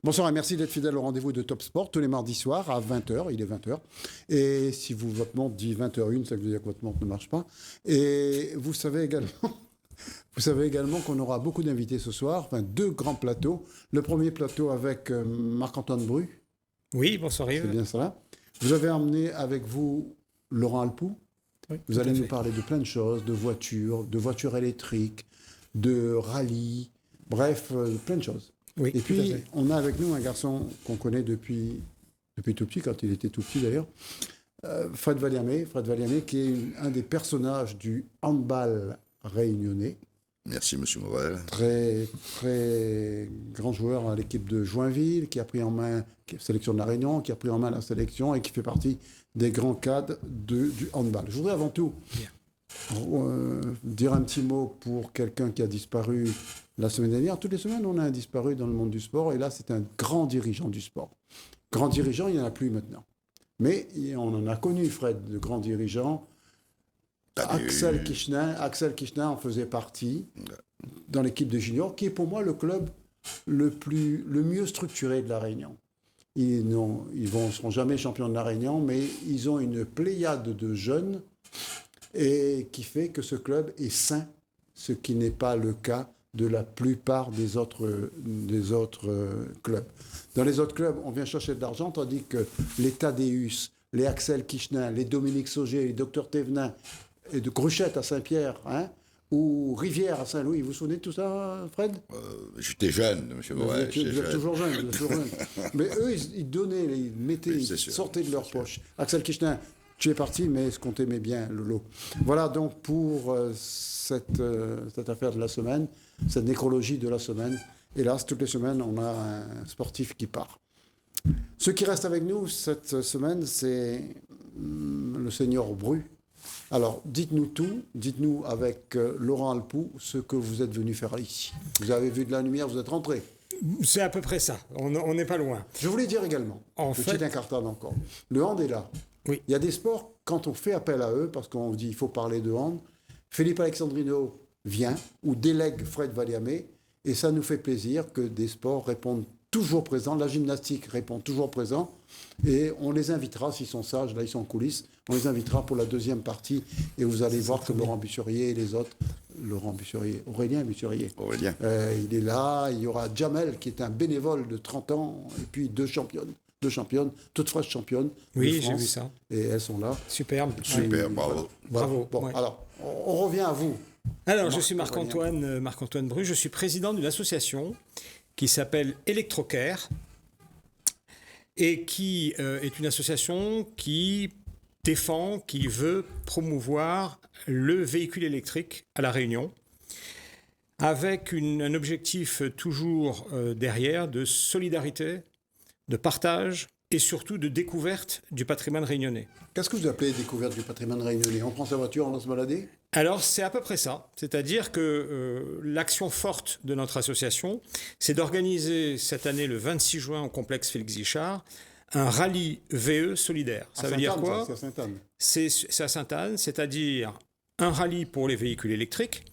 Bonsoir et merci d'être fidèle au rendez-vous de Top Sport tous les mardis soirs à 20h, il est 20h. Et si votre montre dit 20h01, ça veut dire que votre montre ne marche pas. Et vous savez également qu'on aura beaucoup d'invités ce soir, enfin 2 grands plateaux. Le premier plateau avec Marc-Antoine Bru. Oui, bonsoir Yves. C'est bien ça. Vous avez emmené avec vous Laurent Alpoux. Oui, vous allez nous parler de plein de choses, de voitures électriques, de rallye, bref, plein de choses. Oui, et puis, on a avec nous un garçon qu'on connaît depuis tout petit, quand il était tout petit d'ailleurs, Fred Valiamé, qui est un des personnages du handball réunionnais. Merci, monsieur Morel. Très, très grand joueur à l'équipe de Joinville, qui a pris en main la sélection de la Réunion, qui a pris en main la sélection et qui fait partie des grands cadres du handball. Je voudrais avant tout dire un petit mot pour quelqu'un qui a disparu la semaine dernière. Toutes les semaines, on a un disparu dans le monde du sport. Et là, c'est un grand dirigeant du sport. Grand dirigeant, il n'y en a plus maintenant. Mais on en a connu, Fred, de grands dirigeants. Axel Kichnin en faisait partie dans l'équipe de juniors, qui est pour moi le club le mieux structuré de la Réunion. Ils ne seront jamais champions de la Réunion, mais ils ont une pléiade de jeunes et qui fait que ce club est sain, ce qui n'est pas le cas de la plupart des autres clubs. Dans les autres clubs, on vient chercher de l'argent, tandis que les Tadéus, les Axel Kichnin, les Dominique Sauger, les Dr Thévenin, et de Gruchette à Saint-Pierre, ou Rivière à Saint-Louis. Vous vous souvenez de tout ça, Fred? J'étais jeune, M. Morel. Vous êtes toujours jeune. Mais eux, ils donnaient, ils sortaient de leur poche. Axel Kichnin, tu es parti, mais est-ce qu'on t'aimait bien, Lolo? Voilà donc pour cette affaire de la semaine, cette nécrologie de la semaine. Hélas, toutes les semaines, on a un sportif qui part. Ce qui reste avec nous cette semaine, c'est le seigneur Bru. Alors, dites-nous tout, dites-nous avec Laurent Alpoux ce que vous êtes venu faire ici. Vous avez vu de la lumière, vous êtes rentré. C'est à peu près ça, on n'est pas loin. Je voulais dire également, petit incartade encore, le hand est là. Oui. Il y a des sports, quand on fait appel à eux, parce qu'on dit qu'il faut parler de hand, Philippe Alexandrino vient ou délègue Fred Valiamé, et ça nous fait plaisir que des sports répondent toujours présents, la gymnastique répond toujours présent, et on les invitera, s'ils sont sages, là ils sont en coulisses, on les invitera pour la deuxième partie, et vous allez voir que Laurent Bussurier et les autres, Aurélien Bussurier, il est là, il y aura Jamel qui est un bénévole de 30 ans, et puis deux championnes, toutes phrases championnes. Oui, de France, j'ai vu ça. Et elles sont là. Super, bravo. Bravo. Bon, ouais. Alors, on revient à vous. Alors, je suis Marc-Antoine Bru, je suis président d'une association qui s'appelle Electrocare et qui est une association qui défend, qui veut promouvoir le véhicule électrique à La Réunion avec un objectif toujours derrière de solidarité, de partage et surtout de découverte du patrimoine réunionnais. Qu'est-ce que vous appelez découverte du patrimoine réunionnais? On prend sa voiture, on va se balader? Alors, c'est à peu près ça. C'est-à-dire que l'action forte de notre association, c'est d'organiser cette année, le 26 juin, au complexe Félix Guichard, un rallye VE solidaire. Ça veut dire quoi? C'est à Sainte-Anne. C'est à Sainte-Anne, c'est-à-dire un rallye pour les véhicules électriques,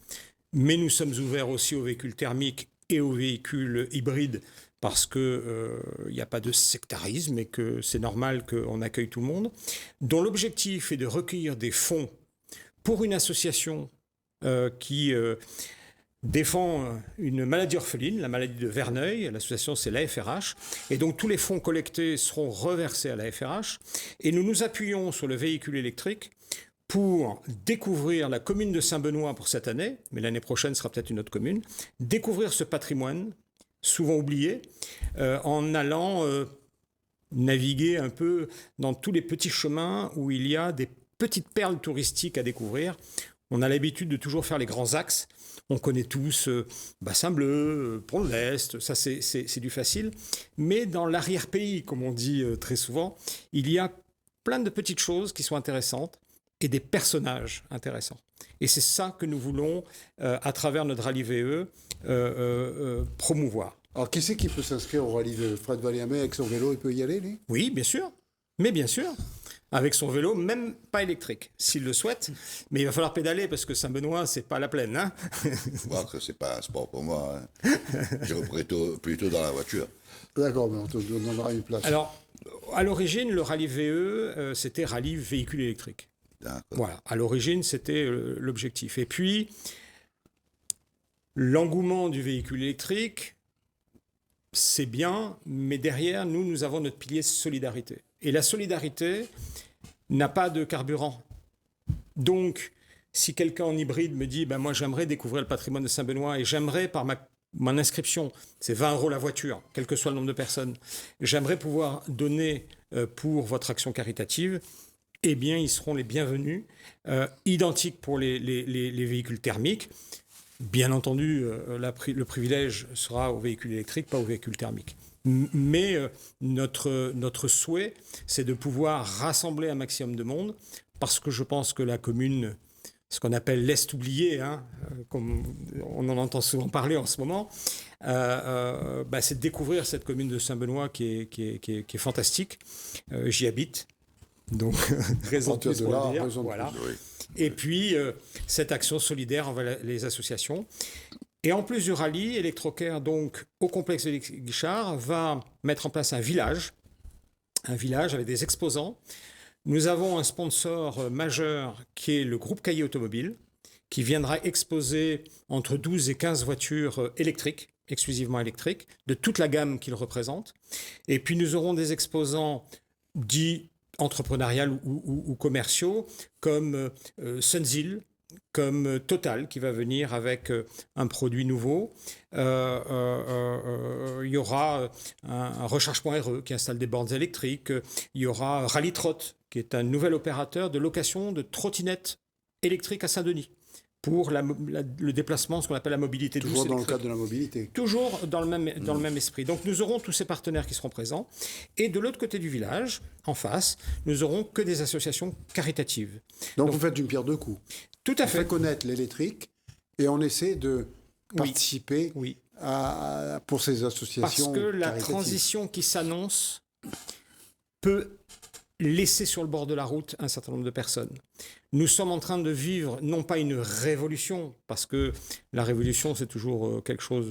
mais nous sommes ouverts aussi aux véhicules thermiques et aux véhicules hybrides, parce qu'il n'y a pas de sectarisme et que c'est normal qu'on accueille tout le monde, dont l'objectif est de recueillir des fonds pour une association qui défend une maladie orpheline, la maladie de Verneuil. L'association, c'est l'AFRH. Et donc, tous les fonds collectés seront reversés à l'AFRH. Et nous nous appuyons sur le véhicule électrique pour découvrir la commune de Saint-Benoît pour cette année, mais l'année prochaine sera peut-être une autre commune, découvrir ce patrimoine, souvent oublié, en allant naviguer un peu dans tous les petits chemins où il y a des petites perles touristiques à découvrir. On a l'habitude de toujours faire les grands axes. On connaît tous Bassin Bleu, Pont de l'Est, ça c'est du facile. Mais dans l'arrière-pays, comme on dit très souvent, il y a plein de petites choses qui sont intéressantes et des personnages intéressants. Et c'est ça que nous voulons, à travers notre rallye VE, promouvoir. Alors, qui c'est qui peut s'inscrire au rallye VE? Fred Valiamé avec son vélo, il peut y aller, lui? Oui, bien sûr. Mais bien sûr. avec son vélo, même pas électrique, s'il le souhaite. Mais il va falloir pédaler parce que Saint-Benoît, c'est pas la plaine. Hein. Moi, que c'est pas un sport pour moi. Hein. J'irai plutôt dans la voiture. D'accord, mais on te donnera une place. Alors, à l'origine, le rallye VE, c'était rallye véhicule électrique. D'accord. Voilà, à l'origine, c'était l'objectif. Et puis, l'engouement du véhicule électrique, c'est bien, mais derrière, nous avons notre pilier solidarité. Et la solidarité n'a pas de carburant. Donc, si quelqu'un en hybride me dit, moi j'aimerais découvrir le patrimoine de Saint-Benoît et j'aimerais par mon inscription, c'est 20 € la voiture, quel que soit le nombre de personnes, j'aimerais pouvoir donner pour votre action caritative, eh bien ils seront les bienvenus, identiques pour les véhicules thermiques. Bien entendu, le privilège sera aux véhicules électriques, pas aux véhicules thermiques. Mais notre souhait, c'est de pouvoir rassembler un maximum de monde, parce que je pense que la commune, ce qu'on appelle l'Est oublié, hein, comme on en entend souvent parler en ce moment, c'est de découvrir cette commune de Saint-Benoît qui est fantastique. J'y habite, donc raison de plus pour le dire. Voilà. Oui. Et puis, cette action solidaire envers les associations. Et en plus du rallye, Electrocare, donc, au complexe de Guichard, va mettre en place un village avec des exposants. Nous avons un sponsor majeur qui est le groupe Caillé Automobile, qui viendra exposer entre 12 et 15 voitures électriques, exclusivement électriques, de toute la gamme qu'il représente. Et puis, nous aurons des exposants dits entrepreneuriales ou commerciaux, comme Sunzil, comme Total, qui va venir avec un produit nouveau. Il y aura un Recharge.re qui installe des bornes électriques. Il y aura Rallytrot, qui est un nouvel opérateur de location de trottinettes électriques à Saint-Denis, pour le déplacement, ce qu'on appelle la mobilité douce. Toujours dans le cadre de la mobilité. Toujours dans le même esprit. Donc nous aurons tous ces partenaires qui seront présents. Et de l'autre côté du village, en face, nous aurons que des associations caritatives. Donc vous faites d'une pierre deux coups. Tout à On fait. fait connaître l'électrique et on essaie de participer pour ces associations Parce que la caritatives. transition qui s'annonce peut laisser sur le bord de la route un certain nombre de personnes. Nous sommes en train de vivre, non pas une révolution, parce que la révolution, c'est toujours quelque chose,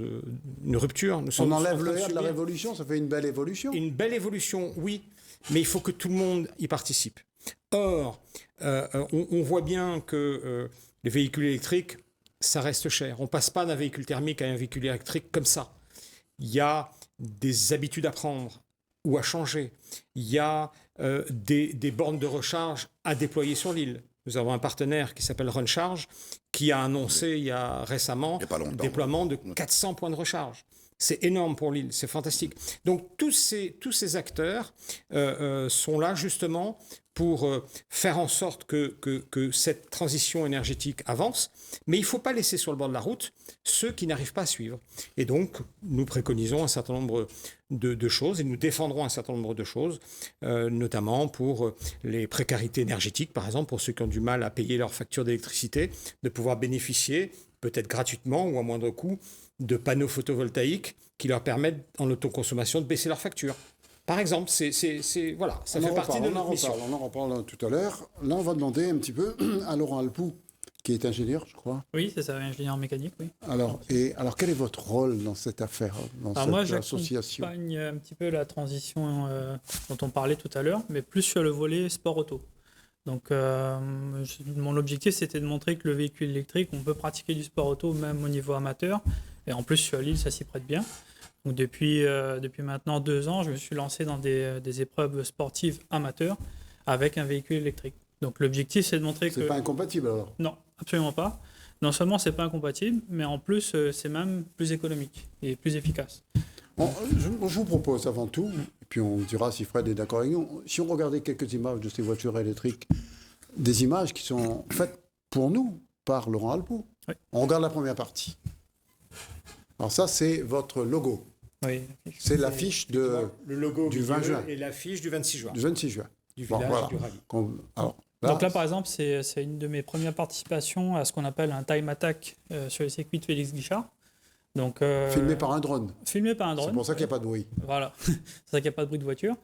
une rupture. On enlève le R de la révolution, ça fait une belle évolution. Une belle évolution, oui, mais il faut que tout le monde y participe. Or, on voit bien que les véhicules électriques, ça reste cher. On ne passe pas d'un véhicule thermique à un véhicule électrique comme ça. Il y a des habitudes à prendre ou à changer. Il y a des bornes de recharge à déployer sur l'île. Nous avons un partenaire qui s'appelle RunCharge qui a annoncé il y a récemment le déploiement de 400 points de recharge. C'est énorme pour l'île, c'est fantastique. Donc tous ces acteurs sont là justement pour faire en sorte que cette transition énergétique avance, mais il ne faut pas laisser sur le bord de la route ceux qui n'arrivent pas à suivre. Et donc, nous préconisons un certain nombre de choses et nous défendrons un certain nombre de choses, notamment pour les précarités énergétiques, par exemple, pour ceux qui ont du mal à payer leur facture d'électricité, de pouvoir bénéficier, peut-être gratuitement ou à moindre coût, de panneaux photovoltaïques qui leur permettent, en autoconsommation, de baisser leur facture. Par exemple, voilà, ça fait partie de notre mission. On en reparle tout à l'heure. Là, on va demander un petit peu à Laurent Alpoux, qui est ingénieur, je crois. Oui, c'est ça, ingénieur mécanique, oui. Alors, quel est votre rôle dans cette affaire, dans cette association ? Moi, j'accompagne un petit peu la transition dont on parlait tout à l'heure, mais plus sur le volet sport auto. Donc, mon objectif, c'était de montrer que le véhicule électrique, on peut pratiquer du sport auto même au niveau amateur. Et en plus, sur l'île, ça s'y prête bien. Donc, depuis maintenant 2 ans, je me suis lancé dans des épreuves sportives amateurs avec un véhicule électrique. Donc, l'objectif, c'est de montrer que... C'est pas incompatible, alors ? Non, absolument pas. Non seulement c'est pas incompatible, mais en plus, c'est même plus économique et plus efficace. Je vous propose avant tout, et puis on dira si Fred est d'accord avec nous, si on regardait quelques images de ces voitures électriques, des images qui sont faites pour nous par Laurent Alpoux. Oui. On regarde la première partie. Alors ça, c'est votre logo. Oui. C'est l'affiche le logo du 20 juin. Et l'affiche du 26 juin. Du 26 juin. Du village du rallye. Donc là, par exemple, c'est une de mes premières participations à ce qu'on appelle un time attack sur les circuits de Félix Guichard. Donc, filmé par un drone. Filmé par un drone. C'est pour ça qu'il n'y a pas de bruit. Voilà, c'est ça qu'il n'y a pas de bruit de voiture.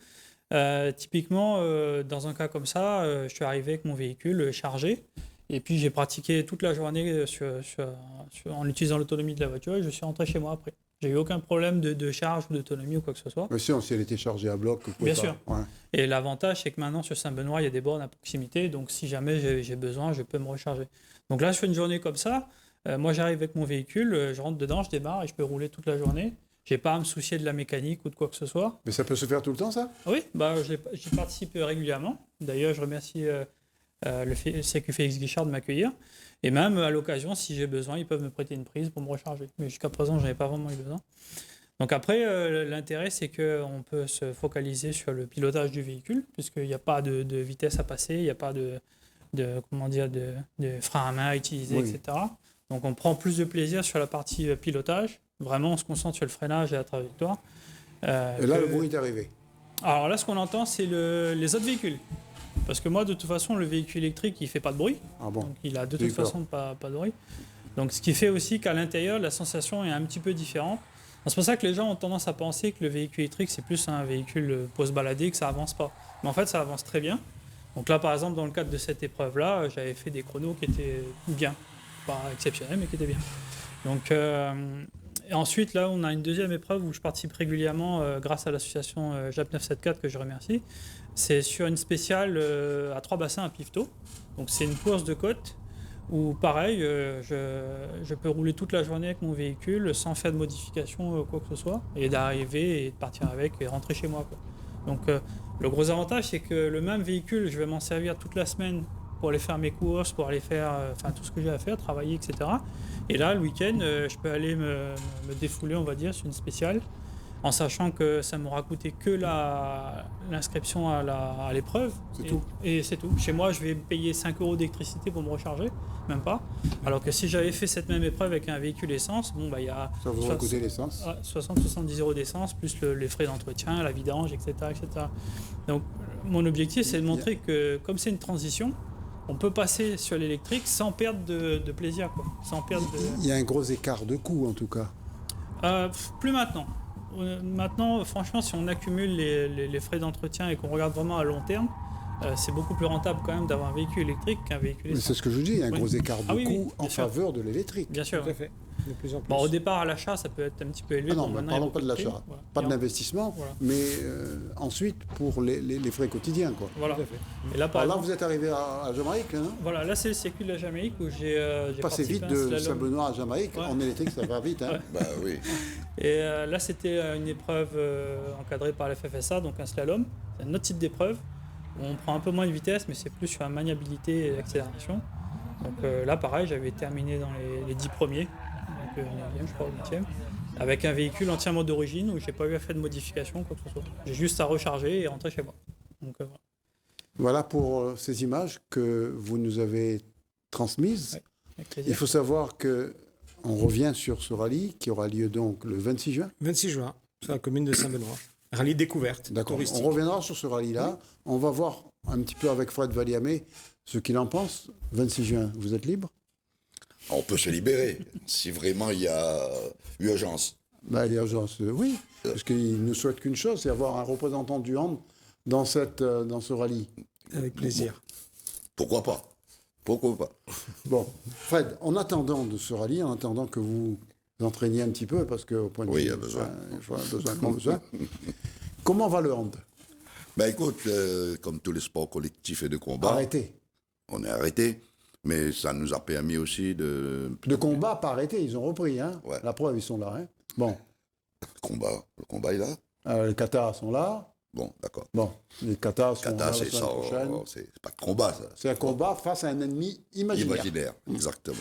Typiquement, dans un cas comme ça, je suis arrivé avec mon véhicule chargé. Et puis j'ai pratiqué toute la journée en utilisant l'autonomie de la voiture et je suis rentré chez moi après. J'ai eu aucun problème de charge ou d'autonomie ou quoi que ce soit. Mais si elle était chargée à bloc, vous pouvez Bien pas. sûr. Ouais. Et l'avantage, c'est que maintenant sur Saint-Benoît, il y a des bornes à proximité. Donc si jamais j'ai besoin, je peux me recharger. Donc là, je fais une journée comme ça. Moi, j'arrive avec mon véhicule, je rentre dedans, je démarre et je peux rouler toute la journée. J'ai pas à me soucier de la mécanique ou de quoi que ce soit. Mais ça peut se faire tout le temps, ça? Oui, bah, j'y participe régulièrement. D'ailleurs, je remercie le CQFX Guichard de m'accueillir. Et même à l'occasion, si j'ai besoin, ils peuvent me prêter une prise pour me recharger. Mais jusqu'à présent, je n'avais pas vraiment eu besoin. Donc après, l'intérêt, c'est qu'on peut se focaliser sur le pilotage du véhicule, puisqu'il n'y a pas de vitesse à passer, il n'y a pas de frein à main à utiliser, Oui. etc. Donc on prend plus de plaisir sur la partie pilotage. Vraiment, on se concentre sur le freinage et la trajectoire. Et là, le bruit est arrivé. Alors là, ce qu'on entend, c'est les autres véhicules. Parce que moi, de toute façon, le véhicule électrique, il ne fait pas de bruit. Ah bon? Donc il a de J'ai eu toute peur. façon pas de bruit. Donc ce qui fait aussi qu'à l'intérieur, la sensation est un petit peu différente. C'est pour ça que les gens ont tendance à penser que le véhicule électrique, c'est plus un véhicule pour se balader, que ça avance pas. Mais en fait, ça avance très bien. Donc là, par exemple, dans le cadre de cette épreuve-là, j'avais fait des chronos qui étaient bien. Pas exceptionnels, mais qui étaient bien. Donc, et ensuite, là, on a une deuxième épreuve où je participe régulièrement grâce à l'association JAP 974 que je remercie. C'est sur une spéciale à 3 bassins à Piveteau. Donc c'est une course de côte où pareil, je peux rouler toute la journée avec mon véhicule sans faire de modification quoi que ce soit et d'arriver et de partir avec et rentrer chez moi, quoi. Donc le gros avantage, c'est que le même véhicule, je vais m'en servir toute la semaine pour aller faire mes courses, pour aller faire tout ce que j'ai à faire, travailler, etc. Et là, le week-end, je peux aller me défouler, on va dire, sur une spéciale, en sachant que ça m'aura coûté que l'inscription à l'épreuve. C'est tout. Et c'est tout. Chez moi, je vais payer 5 € d'électricité pour me recharger, même pas. Alors que si j'avais fait cette même épreuve avec un véhicule essence, bon, bah, il y a Ça vous aurait coûté l'essence? 60-70 € d'essence, plus les frais d'entretien, la vidange, etc., etc. Donc, mon objectif, c'est de montrer que, comme c'est une transition, on peut passer sur l'électrique sans perdre de plaisir, quoi. Sans perdre de... Il y a un gros écart de coût, en tout cas. Plus maintenant. Maintenant, franchement, si on accumule les frais d'entretien et qu'on regarde vraiment à long terme, c'est beaucoup plus rentable quand même d'avoir un véhicule électrique qu'un véhicule Mais essence. c'est ce que je dis, il y a un Oui. gros écart de Ah oui, oui, coût en bien sûr. faveur de l'électrique. Bien sûr. Tout à fait. De plus en plus. Bon, au départ, à l'achat, ça peut être un petit peu élevé. Ah non, Bon, mais maintenant, il y a parlons beaucoup pas de prix. l'achat, Voilà. pas de Et l'investissement, Voilà. mais ensuite pour les frais quotidiens, quoi. Voilà. Tout à fait. Et là, par Alors là, exemple, vous êtes arrivé à Jamaïque, hein? voilà, là, c'est le circuit de la Jamaïque où j'ai Passé participé vite à un de slalom. Saint-Benoît à Jamaïque, Ouais. en électrique, ça va vite, hein? Ouais. Bah oui. Et là, c'était une épreuve encadrée par la FFSA, donc un slalom. C'est un autre type d'épreuve où on prend un peu moins de vitesse, mais c'est plus sur la maniabilité et l'accélération. Donc là, pareil, j'avais terminé dans les 10 premiers, donc 9e, je crois, 8e, avec un véhicule entièrement d'origine où j'ai pas eu à faire de modification, quoi que ce soit. J'ai juste à recharger et rentrer chez moi. Donc voilà. Voilà pour ces images que vous nous avez transmises. Ouais, avec Il plaisir. faut savoir que on revient sur ce rallye qui aura lieu donc le 26 juin. 26 juin, sur la commune de Saint-Benoît. Rallye découverte D'accord. touristique. On reviendra sur ce rallye-là. On va voir un petit peu avec Fred Valiamé ce qu'il en pense. 26 juin, vous êtes libre? On peut se libérer si vraiment il y a urgence. Bah, l'urgence, oui. Parce qu'il ne souhaite qu'une chose, c'est avoir un représentant du hand dans ce rallye. Avec plaisir. Pourquoi pas? Pourquoi pas? Bon, Fred, en attendant de ce rallye, en attendant que vous entraîniez un petit peu, parce qu'au point de Oui, vue... il y a besoin. besoin. Comment va le hand? Ben écoute, comme tous les sports collectifs et de combat, Arrêtez. on est arrêté, mais ça nous a permis aussi de De combat, pas arrêté, ils ont repris. Hein. Ouais. La preuve, ils sont là. Hein. Bon, combat. Le combat est là. les Qatar sont là. Bon, d'accord. Bon, les Qatar sont Kata, là la c'est semaine ça. prochaine. C'est pas de combat, ça. C'est un combat face à un ennemi imaginaire. Imaginaire, exactement.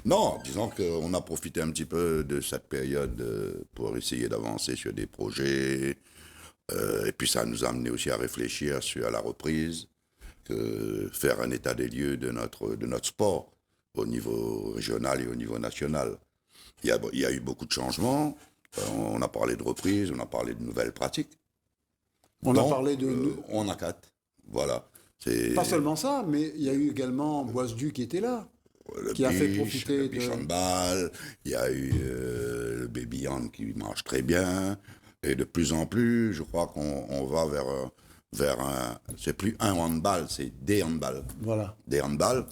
Non, disons qu'on a profité un petit peu de cette période pour essayer d'avancer sur des projets. Et puis ça nous a amené aussi à réfléchir sur la reprise, faire un état des lieux de notre sport au niveau régional et au niveau national. Il y a eu beaucoup de changements. On a parlé de reprise, on a parlé de nouvelles pratiques. On Donc, a parlé de... on a 4. Voilà. C'est Pas seulement ça, mais il y a eu également Boisdu qui était là. le qui a fait beach, profiter le beach de- handball, il y a eu le baby hand qui marche très bien. Et de plus en plus, je crois qu'on va vers c'est plus un handball, c'est des handballs. Voilà. Des handballs.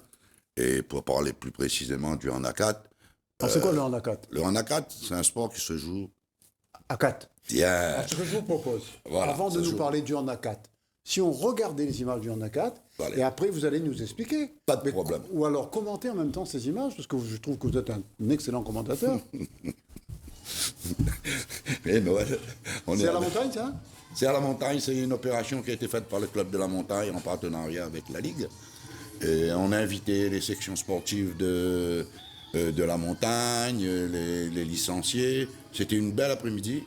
Et pour parler plus précisément du hand à 4. Alors, c'est quoi le hand à 4? Le hand à 4, c'est un sport qui se joue. À 4. Yeah. Alors, ce que je vous propose, Voilà, avant de ça nous joue. parler du hand à 4, si on regardait les images du hand à 4, Allez. et après vous allez nous expliquer. Pas de problème. Ou alors commenter en même temps ces images, parce que je trouve que vous êtes un excellent commentateur. Et Noël, on C'est est à la montagne, ça? C'est à la montagne, c'est une opération qui a été faite par le club de la montagne en partenariat avec la Ligue. Et on a invité les sections sportives de la montagne, les licenciés. C'était une belle après-midi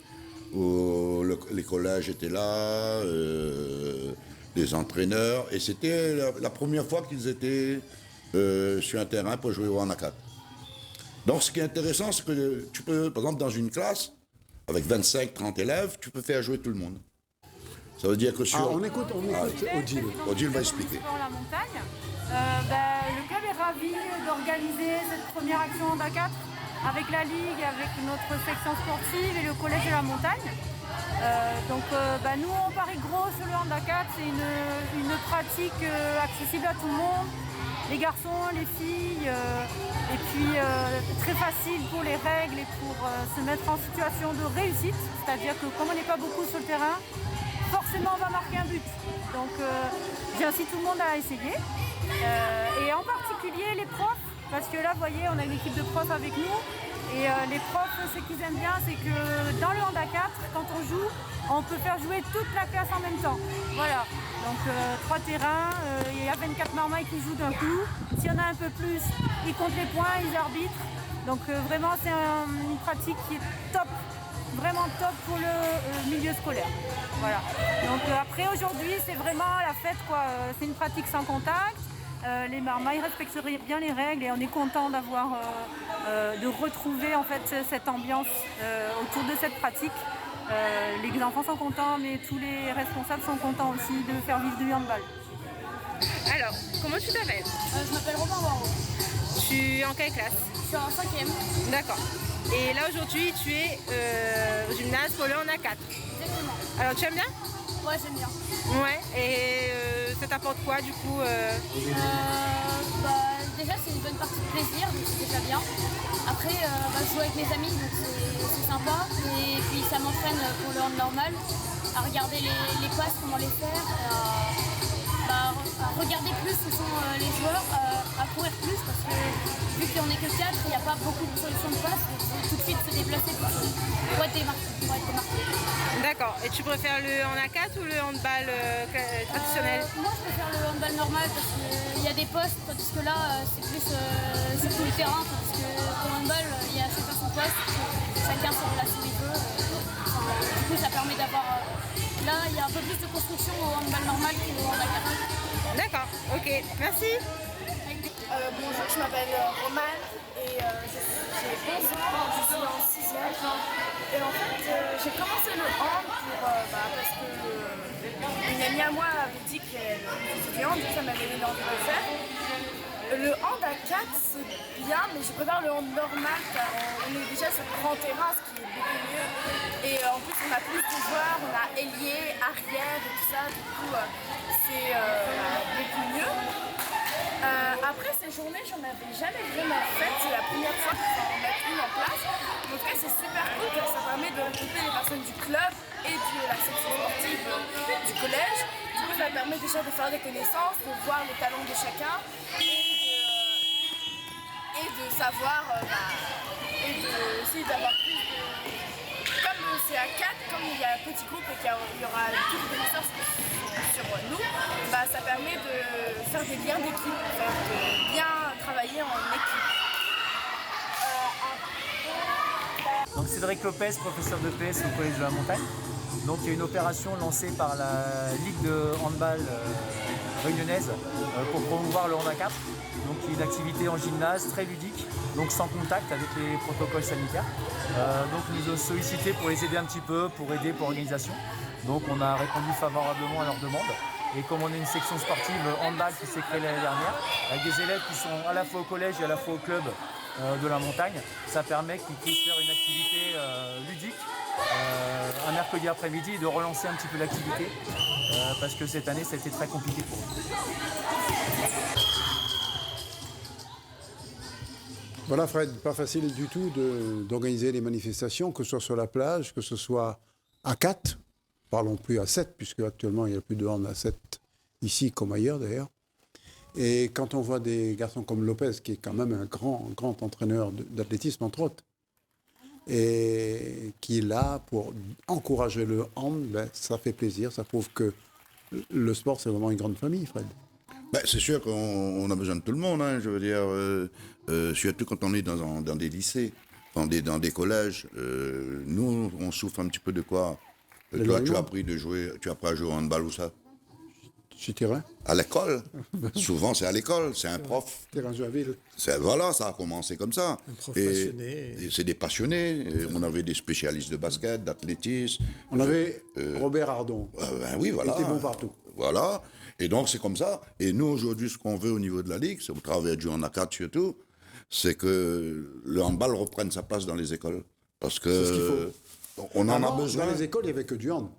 où les collèges étaient là, les entraîneurs. Et c'était la première fois qu'ils étaient sur un terrain pour jouer au hand à 4. Donc ce qui est intéressant, c'est que tu peux, par exemple, dans une classe, avec 25-30 élèves, tu peux faire jouer tout le monde. Ça veut dire que sur... Ah, on écoute Odile. Odile va expliquer. La montagne. Le club est ravi d'organiser cette première action hand à 4 avec la Ligue, avec notre section sportive et le collège de la montagne. Nous, on parie gros sur le hand à 4. C'est une pratique accessible à tout le monde. Les garçons, les filles, et puis très facile pour les règles et pour se mettre en situation de réussite. C'est-à-dire que comme on n'est pas beaucoup sur le terrain, forcément on va marquer un but. Donc j'incite tout le monde à essayer. Et en particulier les profs, parce que là vous voyez on a une équipe de profs avec nous. Et les profs, ce qu'ils aiment bien, c'est que dans le hand à 4, quand on joue, on peut faire jouer toute la classe en même temps. Voilà. Donc 3 terrains, il y a 24 marmailles qui jouent d'un coup. S'il y en a un peu plus, ils comptent les points, ils arbitrent. Donc vraiment c'est une pratique qui est top, vraiment top pour le milieu scolaire. Voilà. Donc après aujourd'hui c'est vraiment la fête quoi. C'est une pratique sans contact. Les marmailles respectent bien les règles et on est content d'avoir de retrouver en fait cette ambiance autour de cette pratique. Les enfants sont contents, mais tous les responsables sont contents aussi de faire vivre du handball. Alors, comment tu t'appelles? Je m'appelle Robin Waro. Tu es en quelle classe? Je suis en 5e. D'accord. Et là aujourd'hui tu es au gymnase pour le hand à 4. Exactement. Alors tu aimes bien? Ouais, j'aime bien. Ouais. Et ça t'apporte quoi du coup Déjà, c'est une bonne partie de plaisir, donc c'est déjà bien. Après, jouer avec mes amis, donc c'est sympa. Et puis ça m'entraîne pour le hand normal, à regarder les passes, comment les faire, à regarder plus où sont les joueurs, à courir plus, parce que vu qu'on n'est que 4, il n'y a pas beaucoup de solutions de passe, donc il faut tout de suite se déplacer pour être démarqué. D'accord. Et tu préfères le hand à 4 ou le handball traditionnel? Moi, je préfère le handball normal parce qu'il y a des postes, tandis que là, c'est plus sur tout le terrain. Parce que au handball, il y a chacun son poste, chacun se place où il veut. Du coup, ça permet d'avoir. Là, il y a un peu plus de construction au handball normal qu'au handball 4. D'accord. Ok. Merci. Bonjour, je m'appelle Romane et j'ai 11 ans, je suis en 6e. Et en fait, j'ai commencé le hand parce que une amie à moi avait dit qu'elle faisait du hand, ça m'avait donné envie de le faire. Le hand à 4, c'est bien, mais je préfère le hand normal car on est déjà sur grand terrain, ce qui est beaucoup mieux. Et en plus, on a plus de joueurs, on a ailier, arrière et tout ça, du coup, c'est beaucoup mieux. Après ces journées, j'en avais jamais vraiment fait. C'est la première fois que je vais en mettre une en place. En tout cas, c'est super cool car ça permet de regrouper les personnes du club et de la section sportive du collège. Du coup, ça permet déjà de faire des connaissances, de voir les talents de chacun et de savoir et aussi d'avoir plus de. Comme c'est à 4, comme il y a un petit groupe et qu'il y aura tous les connaisseurs sur nous, ça permet de faire des liens d'équipe, de bien travailler en équipe. Donc Cédric Lopez, professeur de PS au Collège de la Montagne. Donc il y a une opération lancée par la Ligue de handball réunionnaise pour promouvoir le hand à 4. Donc il y a une activité en gymnase très ludique, donc sans contact avec les protocoles sanitaires. Donc ils nous ont sollicité pour les aider un petit peu, pour aider pour l'organisation. Donc on a répondu favorablement à leur demande. Et comme on est une section sportive handball qui s'est créée l'année dernière, avec des élèves qui sont à la fois au collège et à la fois au club, de la montagne. Ça permet qu'ils puissent faire une activité ludique un mercredi après-midi, de relancer un petit peu l'activité parce que cette année, ça a été très compliqué pour eux. Voilà Fred, pas facile du tout d'organiser les manifestations, que ce soit sur la plage, que ce soit à 4, parlons plus à 7, puisque actuellement il n'y a plus de hand à 7 ici comme ailleurs d'ailleurs. Et quand on voit des garçons comme Lopez, qui est quand même un grand entraîneur d'athlétisme entre autres, et qui est là pour encourager le hand, ben, ça fait plaisir, ça prouve que le sport c'est vraiment une grande famille, Fred. Ben, c'est sûr qu'on a besoin de tout le monde, hein, je veux dire, surtout quand on est dans des lycées, dans des collèges. Nous, on souffre un petit peu de quoi? Toi, tu as appris à jouer au handball où ça? Sur terrain? À l'école. Souvent, c'est à l'école, c'est un prof. Terrain à ville. Voilà, ça a commencé comme ça. Un prof passionné. Et c'est des passionnés. Et on avait des spécialistes de basket, d'athlétisme. On avait Robert Ardon. Ben oui, voilà. Il était bon partout. Voilà. Et donc, c'est comme ça. Et nous, aujourd'hui, ce qu'on veut au niveau de la Ligue, c'est au travers du handicap surtout, c'est que le handball reprenne sa place dans les écoles. Parce que C'est ce qu'il faut. on en a besoin. Dans les écoles, il n'y avait que du hand.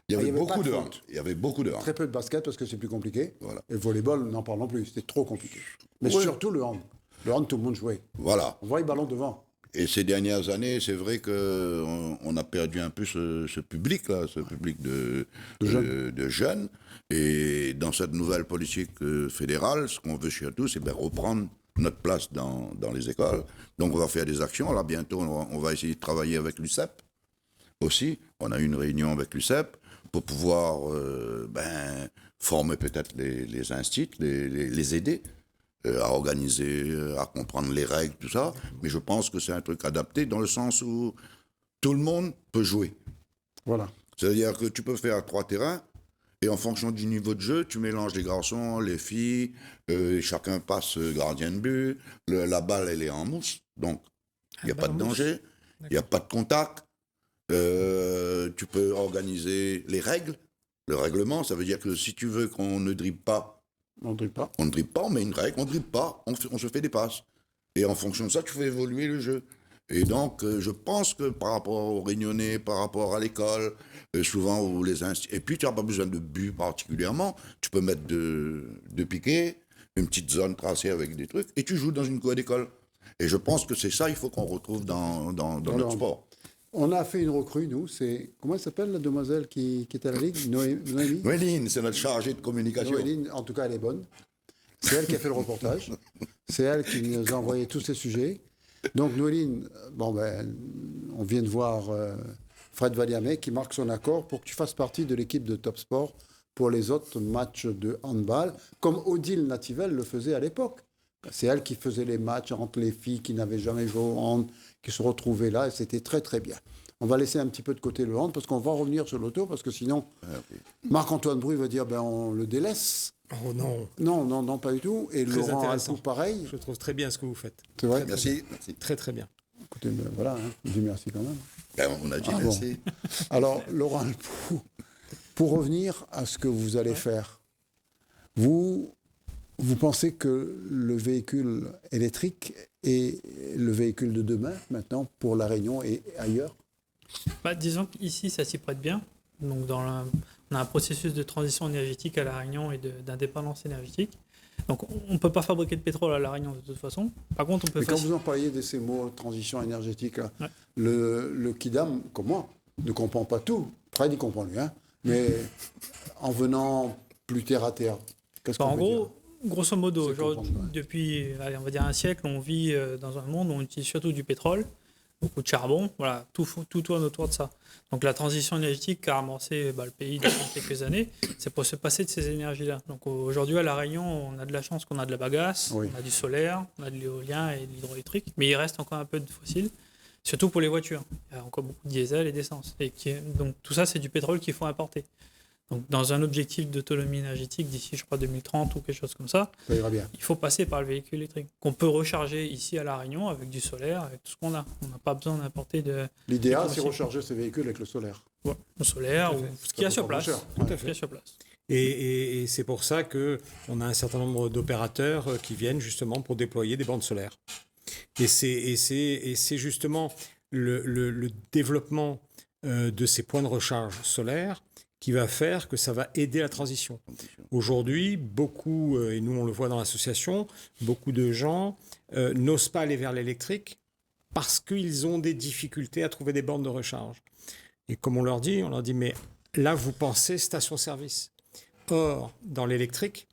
Il y avait pas beaucoup de de hand. foot. Il y avait beaucoup de hand. Très peu de basket parce que c'est plus compliqué. Voilà. Et le volleyball, n'en parlons plus. C'était trop compliqué. Mais Ouais. surtout le hand. Le hand, tout le monde jouait. Voilà. On voit le ballon devant. Et ces dernières années, c'est vrai qu'on a perdu un peu ce public-là, ce public de jeunes. Et dans cette nouvelle politique fédérale, ce qu'on veut surtout, c'est reprendre notre place dans les écoles. Donc on va faire des actions. Là, bientôt, on va essayer de travailler avec l'UCEP aussi. On a eu une réunion avec l'UCEP pour pouvoir former peut-être les instituts, les aider à organiser, à comprendre les règles, tout ça. Mais je pense que c'est un truc adapté dans le sens où tout le monde peut jouer. Voilà. C'est-à-dire que tu peux faire 3 terrains et en fonction du niveau de jeu, tu mélanges les garçons, les filles, chacun passe gardien de but, la balle, elle est en mousse, donc il n'y a pas de danger, il n'y a pas de contact. Tu peux organiser les règles. Le règlement, ça veut dire que si tu veux qu'on ne dribble pas, On ne dribble pas. on ne dribble pas, on met une règle, on ne dribble pas, on se fait des passes. Et en fonction de ça, tu fais évoluer le jeu. Et donc, je pense que par rapport aux Réunionnais, par rapport à l'école, souvent où les et puis tu n'as pas besoin de but particulièrement, tu peux mettre de piquets, une petite zone tracée avec des trucs, et tu joues dans une cour d'école. Et je pense que c'est ça il faut qu'on retrouve dans notre sport. On a fait une recrue, nous. Comment elle s'appelle, la demoiselle qui est à la Ligue? Noémie. Noéline, c'est notre chargée de communication. Noéline, en tout cas, elle est bonne. C'est elle qui a fait le reportage. C'est elle qui nous a envoyé tous ces sujets. Donc, Noéline, on vient de voir Fred Valiamet qui marque son accord pour que tu fasses partie de l'équipe de Top Sport pour les autres matchs de handball, comme Odile Nativel le faisait à l'époque. C'est elle qui faisait les matchs entre les filles qui n'avaient jamais joué au hand, qui se retrouvaient là, et c'était très très bien. On va laisser un petit peu de côté le hand, parce qu'on va revenir sur l'auto, parce que sinon, Marc-Antoine Bru va dire, on le délaisse. Oh non. Non, pas du tout. Et Très Laurent intéressant. Alpoux, pareil. Je trouve très bien ce que vous faites. C'est vrai. Merci. Très très bien. Écoutez, voilà, je dis merci quand même. On a dit Ah bon. merci. Alors, Laurent Alpoux, pour revenir à ce que vous allez faire, vous pensez que le véhicule électrique est le véhicule de demain, maintenant, pour La Réunion et ailleurs? Disons qu'ici, ça s'y prête bien. Donc, on a un processus de transition énergétique à La Réunion et d'indépendance énergétique. Donc, on ne peut pas fabriquer de pétrole à La Réunion de toute façon. Par contre, on peut Mais quand vous en parliez de ces mots, transition énergétique, là, le Kidam, comme moi, ne comprend pas tout. Fred, il comprend lui, hein. Mais en venant plus terre à terre, qu'est-ce qu'on en peut dire? gros, grosso modo, C'est comprendre, ouais. depuis, on va dire un siècle, on vit dans un monde où on utilise surtout du pétrole, beaucoup de charbon, voilà, tout tourne autour de ça. Donc la transition énergétique qu'a amorcé le pays depuis quelques années, c'est pour se passer de ces énergies-là. Donc aujourd'hui à La Réunion, on a de la chance qu'on a de la bagasse, Oui. on a du solaire, on a de l'éolien et de l'hydroélectrique, mais il reste encore un peu de fossiles, surtout pour les voitures. Il y a encore beaucoup de diesel et d'essence. Donc tout ça, c'est du pétrole qu'il faut importer. Donc, dans un objectif d'autonomie énergétique d'ici, je crois, 2030 ou quelque chose comme ça, Ça ira bien. il faut passer par le véhicule électrique qu'on peut recharger ici à La Réunion avec du solaire, avec tout ce qu'on a. On n'a pas besoin d'importer de L'idéal, c'est recharger ces véhicules avec le solaire. le solaire ou ce qu'il y a sur place. cher. Tout à Ce qu'il y fait. a sur place. Et c'est pour ça qu'on a un certain nombre d'opérateurs qui viennent justement pour déployer des bandes solaires. Et c'est justement le développement de ces points de recharge solaires qui va faire que ça va aider la transition. Aujourd'hui, beaucoup, et nous on le voit dans l'association, beaucoup de gens n'osent pas aller vers l'électrique parce qu'ils ont des difficultés à trouver des bornes de recharge. Et comme on leur dit, mais là vous pensez station-service. Or, dans l'électrique,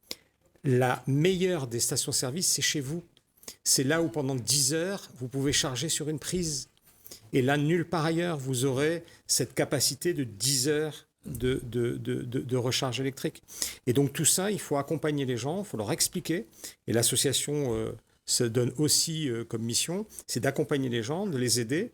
la meilleure des stations-service, c'est chez vous. C'est là où pendant 10 heures, vous pouvez charger sur une prise. Et là, nulle part ailleurs, vous aurez cette capacité de 10 heures de recharge électrique. Et donc tout ça, il faut accompagner les gens, il faut leur expliquer. Et l'association se donne aussi comme mission, c'est d'accompagner les gens, de les aider.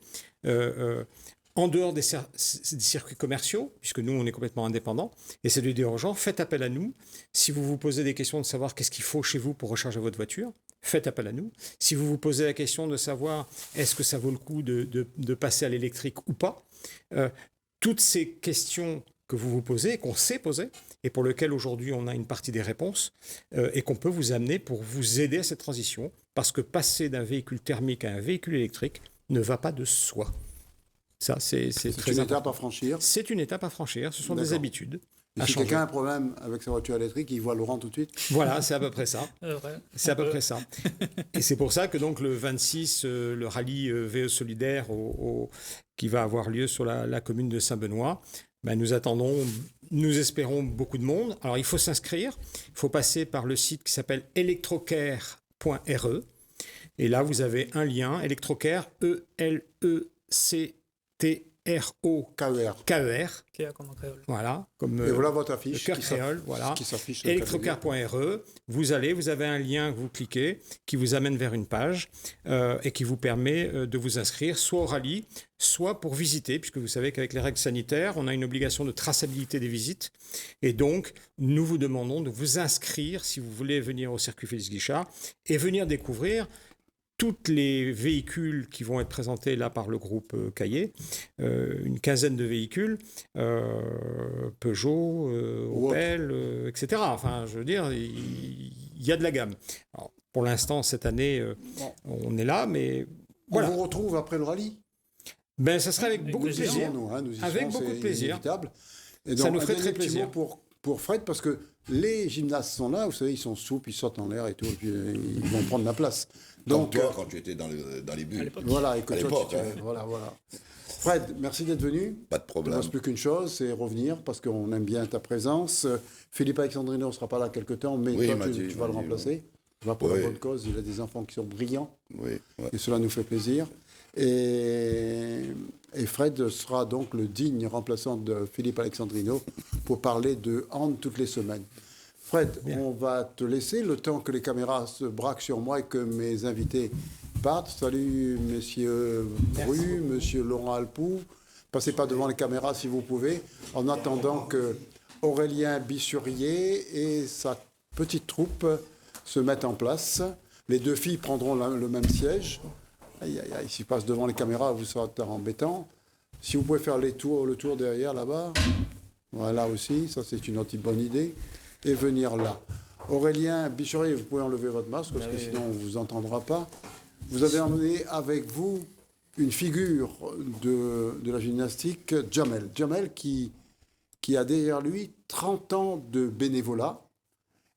En dehors des circuits commerciaux, puisque nous, on est complètement indépendants, et c'est de dire aux gens, faites appel à nous. Si vous vous posez des questions de savoir qu'est-ce qu'il faut chez vous pour recharger votre voiture, faites appel à nous. Si vous vous posez la question de savoir est-ce que ça vaut le coup de passer à l'électrique ou pas, toutes ces questions que vous vous posez, qu'on sait poser, et pour lesquelles aujourd'hui on a une partie des réponses, et qu'on peut vous amener pour vous aider à cette transition, parce que passer d'un véhicule thermique à un véhicule électrique ne va pas de soi. Ça, c'est très une important. étape à franchir. C'est une étape à franchir. Ce sont des habitudes. Et si quelqu'un a un problème avec sa voiture électrique, il voit Laurent tout de suite. Voilà, c'est à peu près ça. C'est à peu près ça. Et c'est pour ça que donc le 26, le rallye VE solidaire qui va avoir lieu sur la commune de Saint-Benoît, nous espérons beaucoup de monde. Alors il faut s'inscrire. Il faut passer par le site qui s'appelle electrocare.re. Et là, vous avez un lien, Electrocare, E-L-E-C-T-R-O-K-E-R. Voilà. Et voilà votre affiche. Le cœur créole, voilà. Qui s'affiche. Electrocare.re. Vous avez un lien que vous cliquez, qui vous amène vers une page et qui vous permet de vous inscrire soit au rallye, soit pour visiter, puisque vous savez qu'avec les règles sanitaires, on a une obligation de traçabilité des visites. Et donc, nous vous demandons de vous inscrire si vous voulez venir au circuit Félix Guichard et venir découvrir tous les véhicules qui vont être présentés là par le groupe Caillé, une quinzaine de véhicules, Peugeot, Opel, etc. Enfin, je veux dire, il y a de la gamme. Alors, pour l'instant, cette année, on est là, mais voilà. On vous retrouve après le rallye. Ben, ça serait avec beaucoup de plaisir. Nous y avec serons, beaucoup de plaisir. Inévitable. Et donc, ça nous ferait très plaisir. Pour Fred, parce que les gymnastes sont là, vous savez, ils sont souples, ils sautent en l'air et tout, et puis ils vont prendre la place. Donc, toi, quand tu étais dans les buts. Voilà, et que à toi, l'époque, voilà. Fred, merci d'être venu. Pas de problème. Il ne reste plus qu'une chose, c'est revenir, parce qu'on aime bien ta présence. Philippe Alexandrino ne sera pas là quelque temps, mais toi, tu vas le remplacer. Tu vas pour la bonne cause, il a des enfants qui sont brillants. Et cela nous fait plaisir. Et Fred sera donc le digne remplaçant de Philippe Alexandrino pour parler de hand toutes les semaines. Fred, on va te laisser le temps que les caméras se braquent sur moi et que mes invités partent. Salut, monsieur Bru, monsieur Laurent Alpoux. Passez pas devant les caméras si vous pouvez, en attendant que Aurélien Bissurier et sa petite troupe se mettent en place. Les deux filles prendront le même siège. Aïe, aïe, aïe, s'ils passent devant les caméras, vous serez embêtant. Si vous pouvez faire le tour derrière, là-bas. Voilà aussi, ça c'est une autre bonne idée. Et venir là. Aurélien Bichurier, vous pouvez enlever votre masque, parce que sinon on ne vous entendra pas. Vous avez emmené avec vous une figure de la gymnastique, Jamel. Jamel qui a derrière lui 30 ans de bénévolat.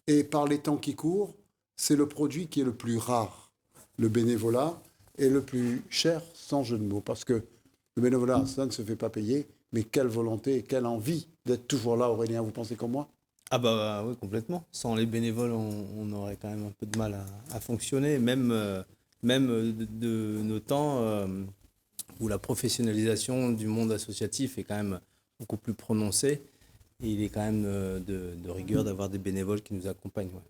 Et par les temps qui courent, c'est le produit qui est le plus rare. Le bénévolat est le plus cher, sans jeu de mots. Parce que le bénévolat, ça ne se fait pas payer. Mais quelle volonté et quelle envie d'être toujours là, Aurélien. Vous pensez comme moi ? Ah bah oui, complètement. Sans les bénévoles, on aurait quand même un peu de mal à fonctionner. Même de nos temps où la professionnalisation du monde associatif est quand même beaucoup plus prononcée. Et il est quand même de rigueur d'avoir des bénévoles qui nous accompagnent. Ouais.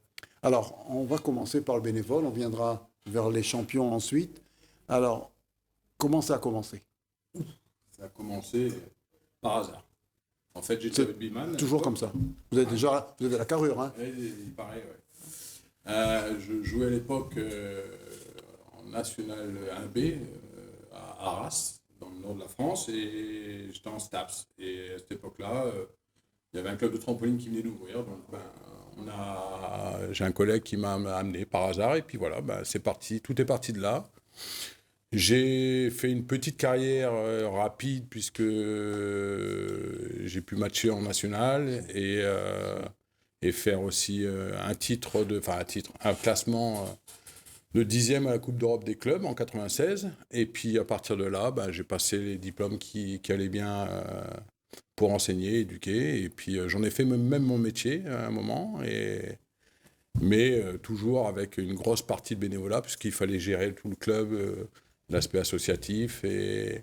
Alors, on va commencer par le bénévole. On viendra vers les champions ensuite. Alors, comment ça a commencé ? Ça a commencé par hasard. En fait, j'étais avec Biman. Toujours comme ça. Vous avez la carrure, hein ? Oui, pareil, oui. Je jouais à l'époque en National 1B à Arras, dans le nord de la France, et j'étais en STAPS. Et à cette époque-là, il y avait un club de trampoline qui venait d'ouvrir. Donc, j'ai un collègue qui m'a amené par hasard, et puis voilà, c'est parti. Tout est parti de là. J'ai fait une petite carrière rapide puisque j'ai pu matcher en national et faire aussi un classement de 10e à la Coupe d'Europe des clubs en 96. Et puis à partir de là, j'ai passé les diplômes qui allaient bien pour enseigner, éduquer. Et puis j'en ai fait même mon métier à un moment. Mais toujours avec une grosse partie de bénévolat puisqu'il fallait gérer tout le club, l'aspect associatif et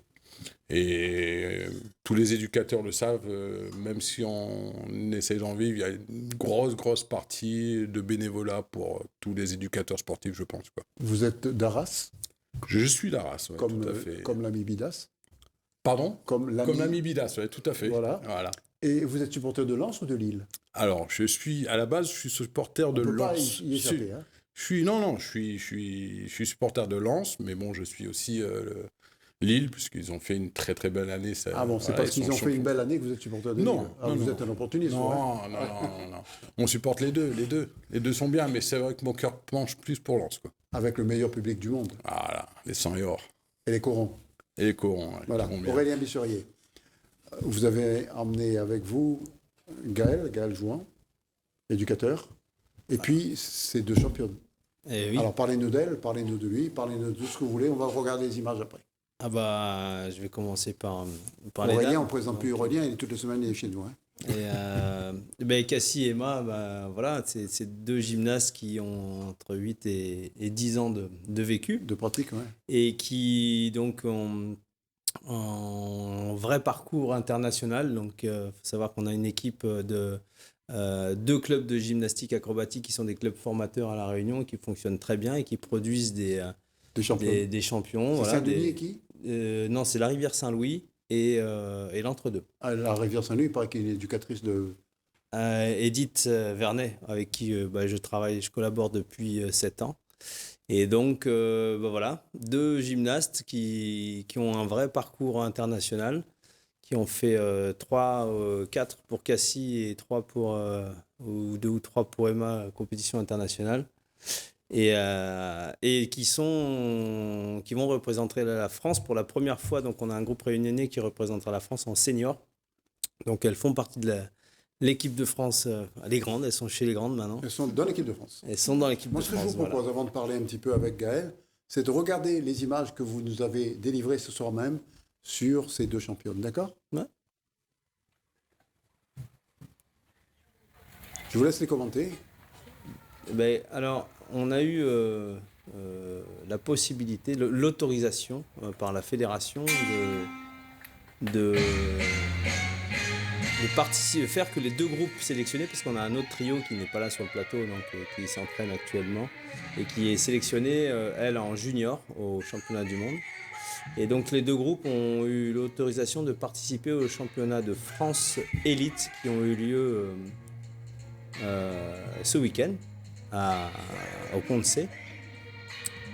tous les éducateurs le savent, même si on essaie d'en vivre, il y a une grosse partie de bénévolat pour tous les éducateurs sportifs, je pense, quoi. Vous êtes d'Arras? Je suis d'Arras, ouais, tout à fait. Comme l'ami Bidas? Pardon? Comme l'ami Bidas, oui, tout à fait. Voilà. Et vous êtes supporter de Lens ou de Lille? Alors, à la base, je suis supporter de Lens. Y échapper, hein. Je suis supporter de Lens, mais bon, je suis aussi Lille, puisqu'ils ont fait une très très belle année. C'est parce qu'ils ont fait une belle année que vous êtes supporter de Lille? Non, vous êtes un opportuniste. Non. On supporte les deux. Les deux sont bien, mais c'est vrai que mon cœur penche plus pour Lens, quoi. Avec le meilleur public du monde. Voilà, les 100 et or. Et les corons. Ouais, voilà. Aurélien Bissurier, vous avez emmené avec vous Gaël Jouan, éducateur, et puis ces deux championnes. Oui. Alors parlez-nous d'elle, parlez-nous de lui, parlez-nous de ce que vous voulez, on va regarder les images après. Je vais commencer par les Aurélien, dames. on ne présente plus Aurélien, toutes les semaines il est chez nous. Et Cassie et Emma, voilà, c'est deux gymnastes qui ont entre 8 et 10 ans de vécu. De pratique, ouais. Et qui donc ont un vrai parcours international. Donc il faut savoir qu'on a une équipe de 2 clubs de gymnastique acrobatique qui sont des clubs formateurs à La Réunion qui fonctionnent très bien et qui produisent des champions. C'est Saint-Denis et qui? Non, c'est la Rivière Saint-Louis et l'Entre-deux. La Rivière Saint-Louis, il paraît qu'il y a une éducatrice de... Edith Vernet, avec qui je collabore depuis 7 ans. Et donc, voilà, 2 gymnastes qui ont un vrai parcours international, qui ont fait 4 pour Cassie et 2 ou 3 pour Emma, compétition internationale. Et qui vont représenter la France pour la première fois. Donc on a un groupe réunionnais qui représentera la France en senior. Donc elles font partie de l'équipe de France. Les grandes, elles sont chez les grandes maintenant. Elles sont dans l'équipe de France. Elles sont dans l'équipe de France. Moi, ce que je vous propose, avant de parler un petit peu avec Gaël, c'est de regarder les images que vous nous avez délivrées ce soir même sur ces 2 championnes. D'accord? Ouais. Je vous laisse les commenter. Alors, on a eu la possibilité, l'autorisation par la fédération de participer, faire que les 2 groupes sélectionnés, parce qu'on a un autre trio qui n'est pas là sur le plateau, donc qui s'entraîne actuellement, et qui est sélectionné, elle, en junior au championnat du monde. Et donc les 2 groupes ont eu l'autorisation de participer au championnat de France élite qui ont eu lieu ce week-end au Pont-de-C.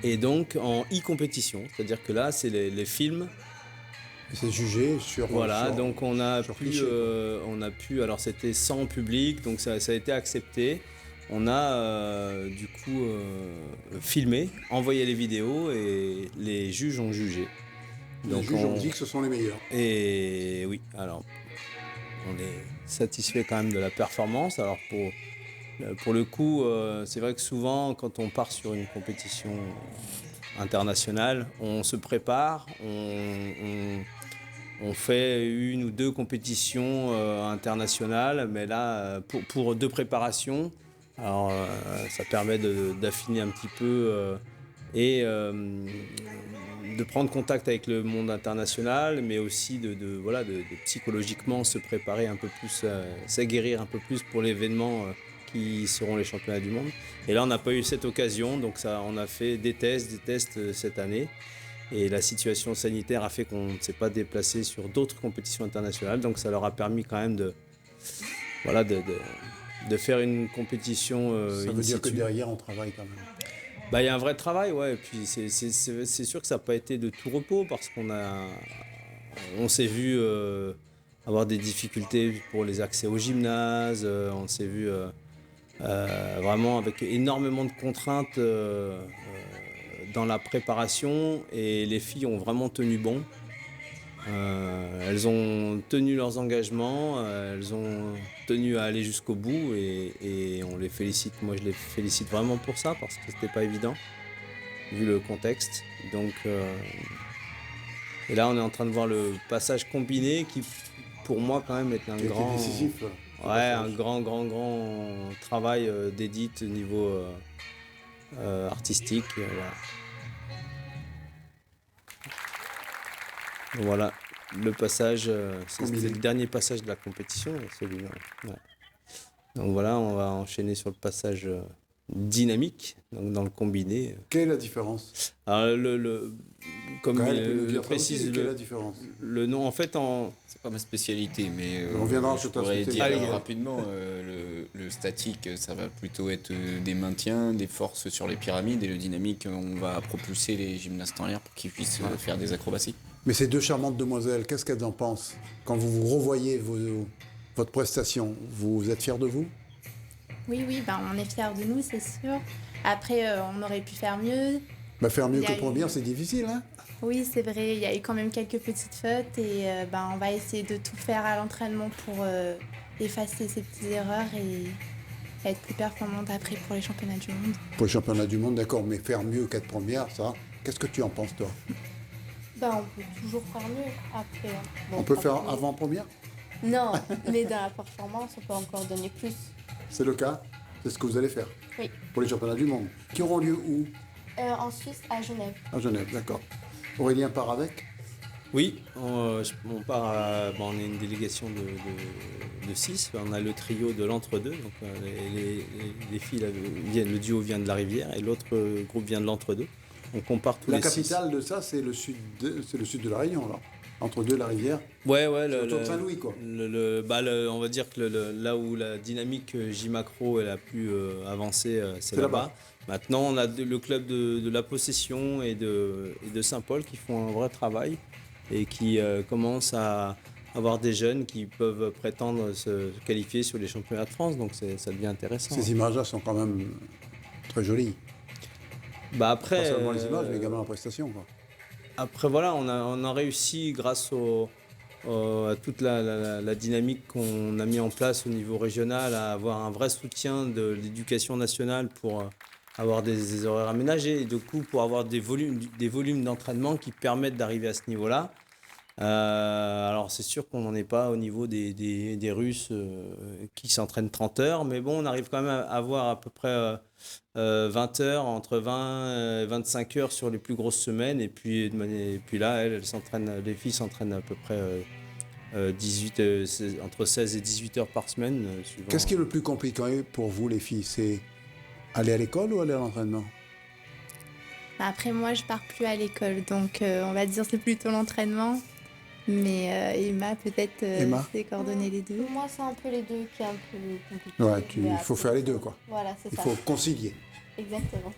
Et donc en e-compétition, c'est-à-dire que là, c'est les films. C'est jugé sur... Voilà, donc on a pu, alors c'était sans public, donc ça a été accepté. On a du coup filmé, envoyé les vidéos et les juges ont jugé. Les juges ont dit que ce sont les meilleurs. Et oui, alors on est satisfait quand même de la performance. Alors pour le coup, c'est vrai que souvent quand on part sur une compétition internationale, on se prépare, on fait 1 ou 2 compétitions internationales, mais là, pour 2 préparations, alors ça permet d'affiner un petit peu et de prendre contact avec le monde international, mais aussi de psychologiquement se préparer un peu plus, s'aguerrir un peu plus pour l'événement qui seront les championnats du monde. Et là, on n'a pas eu cette occasion, donc on a fait des tests cette année. Et la situation sanitaire a fait qu'on ne s'est pas déplacé sur d'autres compétitions internationales, donc ça leur a permis quand même de faire une compétition. Ça veut dire que derrière, on travaille quand même. Il y a un vrai travail, ouais. Et puis c'est sûr que ça n'a pas été de tout repos parce qu'on s'est vu avoir des difficultés pour les accès au gymnase. On s'est vu vraiment avec énormément de contraintes dans la préparation et les filles ont vraiment tenu bon. Elles ont tenu leurs engagements, elles ont tenu à aller jusqu'au bout et on les félicite. Moi, je les félicite vraiment pour ça parce que c'était pas évident vu le contexte. Donc, et là, on est en train de voir le passage combiné qui, pour moi, quand même, est un Qui a été grand, décisif. un grand travail d'édite au niveau artistique. Voilà. Donc voilà, le passage, c'était le dernier passage de la compétition, celui-là. Ouais. Donc voilà, on va enchaîner sur le passage dynamique, donc dans le combiné. Quelle est la différence? Alors, comme le précise quelle est la différence? le nom, en fait, c'est pas ma spécialité, mais on viendra je sur ta pourrais spécialité. dire rapidement, le statique, ça va plutôt être des maintiens, des forces sur les pyramides, et le dynamique, on va propulser les gymnastes en l'air pour qu'ils puissent faire des acrobaties. Mais ces deux charmantes demoiselles, qu'est-ce qu'elles en pensent quand vous revoyez votre prestation? Vous êtes fiers de vous? Oui, on est fiers de nous, c'est sûr. Après, on aurait pu faire mieux. Faire mieux que première, c'est difficile, hein? Oui, c'est vrai, il y a eu quand même quelques petites fautes et on va essayer de tout faire à l'entraînement pour effacer ces petites erreurs et être plus performante après pour les championnats du monde. Pour les championnats du monde, d'accord, mais faire mieux qu'être première, ça, qu'est-ce que tu en penses, toi? On peut toujours faire mieux après. On peut faire avant première? Non, mais dans la performance, on peut encore donner plus. C'est le cas? C'est ce que vous allez faire? Oui. Pour les championnats du monde. Qui auront lieu où? En Suisse, à Genève. À Genève, d'accord. Aurélien part avec? Oui, on part. On est une délégation de 6. On a le trio de l'entre-deux. Donc les filles viennent, le duo vient de la Rivière et l'autre groupe vient de l'entre-deux. Donc on part tous les 6. La capitale de ça, c'est le sud de la Réunion, là. Entre deux, la Rivière. Ouais. Autour de Saint-Louis, quoi. On va dire que là où la dynamique J-Macro est la plus avancée, c'est là-bas. Maintenant, on a le club de la Possession et de Saint-Paul qui font un vrai travail et qui commencent à avoir des jeunes qui peuvent prétendre se qualifier sur les championnats de France. Donc ça devient intéressant. Ces images-là sont quand même très jolies. Après, pas seulement les images, mais également la prestation, quoi. Après, voilà, on a réussi grâce à toute la dynamique qu'on a mis en place au niveau régional à avoir un vrai soutien de l'éducation nationale pour avoir des horaires aménagés et du coup pour avoir des volumes d'entraînement qui permettent d'arriver à ce niveau-là. Alors c'est sûr qu'on n'en est pas au niveau des Russes qui s'entraînent 30 heures, mais bon, on arrive quand même à avoir à peu près 20 heures, entre 20 et 25 heures sur les plus grosses semaines, et puis là, les filles s'entraînent à peu près entre 16 et 18 heures par semaine. Qu'est-ce qui est le plus compliqué pour vous, les filles? C'est aller à l'école ou aller à l'entraînement? Après, moi, je pars plus à l'école, donc on va dire c'est plutôt l'entraînement. Mais Emma, peut-être, c'est coordonner les deux. Pour moi, c'est un peu les deux qui est un peu compliqué. Ouais, il faut faire les deux, quoi. Voilà, c'est ça. Il faut concilier. Exactement.